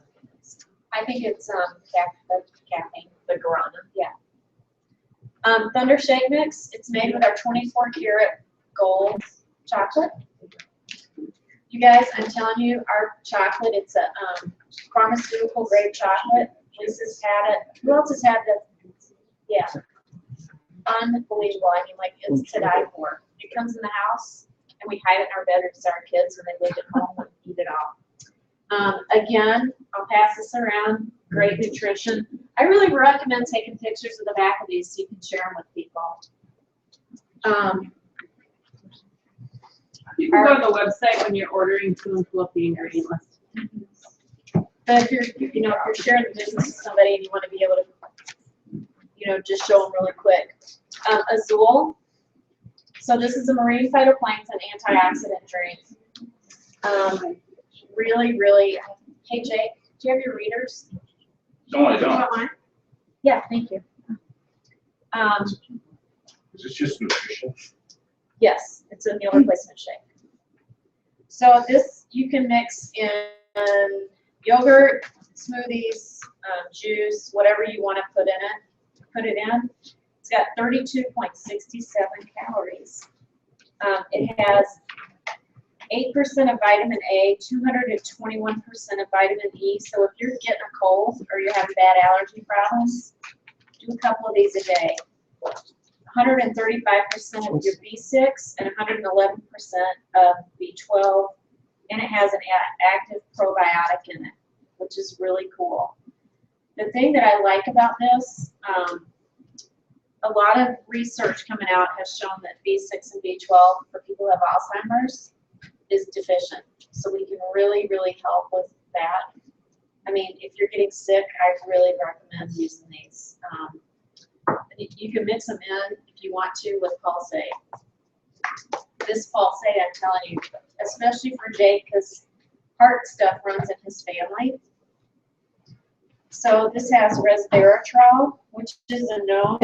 I think it's caffeine. The guarana? Yeah. Thunder Shake Mix, it's made with our 24 karat gold chocolate. You guys, I'm telling you, our chocolate, it's a pharmaceutical grade chocolate. Lisa's had it. Who else has had the, yeah. Unbelievable. I mean, like, it's to die for. It comes in the house, and we hide it in our bedrooms so our kids, when they live at home, would eat it all. Again, I'll pass this around. Great nutrition. I really recommend taking pictures of the back of these so you can share them with people. You can go to the website when you're ordering too and pull up the ingredient list. But if you're, you know, if you're sharing the business with somebody and you want to be able to, you know, just show them really quick. Azul. So this is a marine phytoplankton antioxidant drink. Really, really. Hey Jake, do you have your readers? No, I Do you don't. want mine? Yeah, thank you. Is this just nutrition? Yes, it's a meal replacement shake. So this you can mix in yogurt, smoothies, juice, whatever you want to put in it. Put it in. It's got 32.67 calories. It has 8% of vitamin A, 221% of vitamin E. So if you're getting a cold or you're having bad allergy problems, do a couple of these a day. 135% of your B6 and 111% of B12, and it has an active probiotic in it, which is really cool. The thing that I like about this, a lot of research coming out has shown that B6 and B12 for people who have Alzheimer's is deficient. So we can really, really help with that. I mean, if you're getting sick, I really recommend using these. You can mix them in if you want to with pulsate. This pulsate, I'm telling you, especially for Jake, because heart stuff runs in his family. So this has resveratrol, which is a known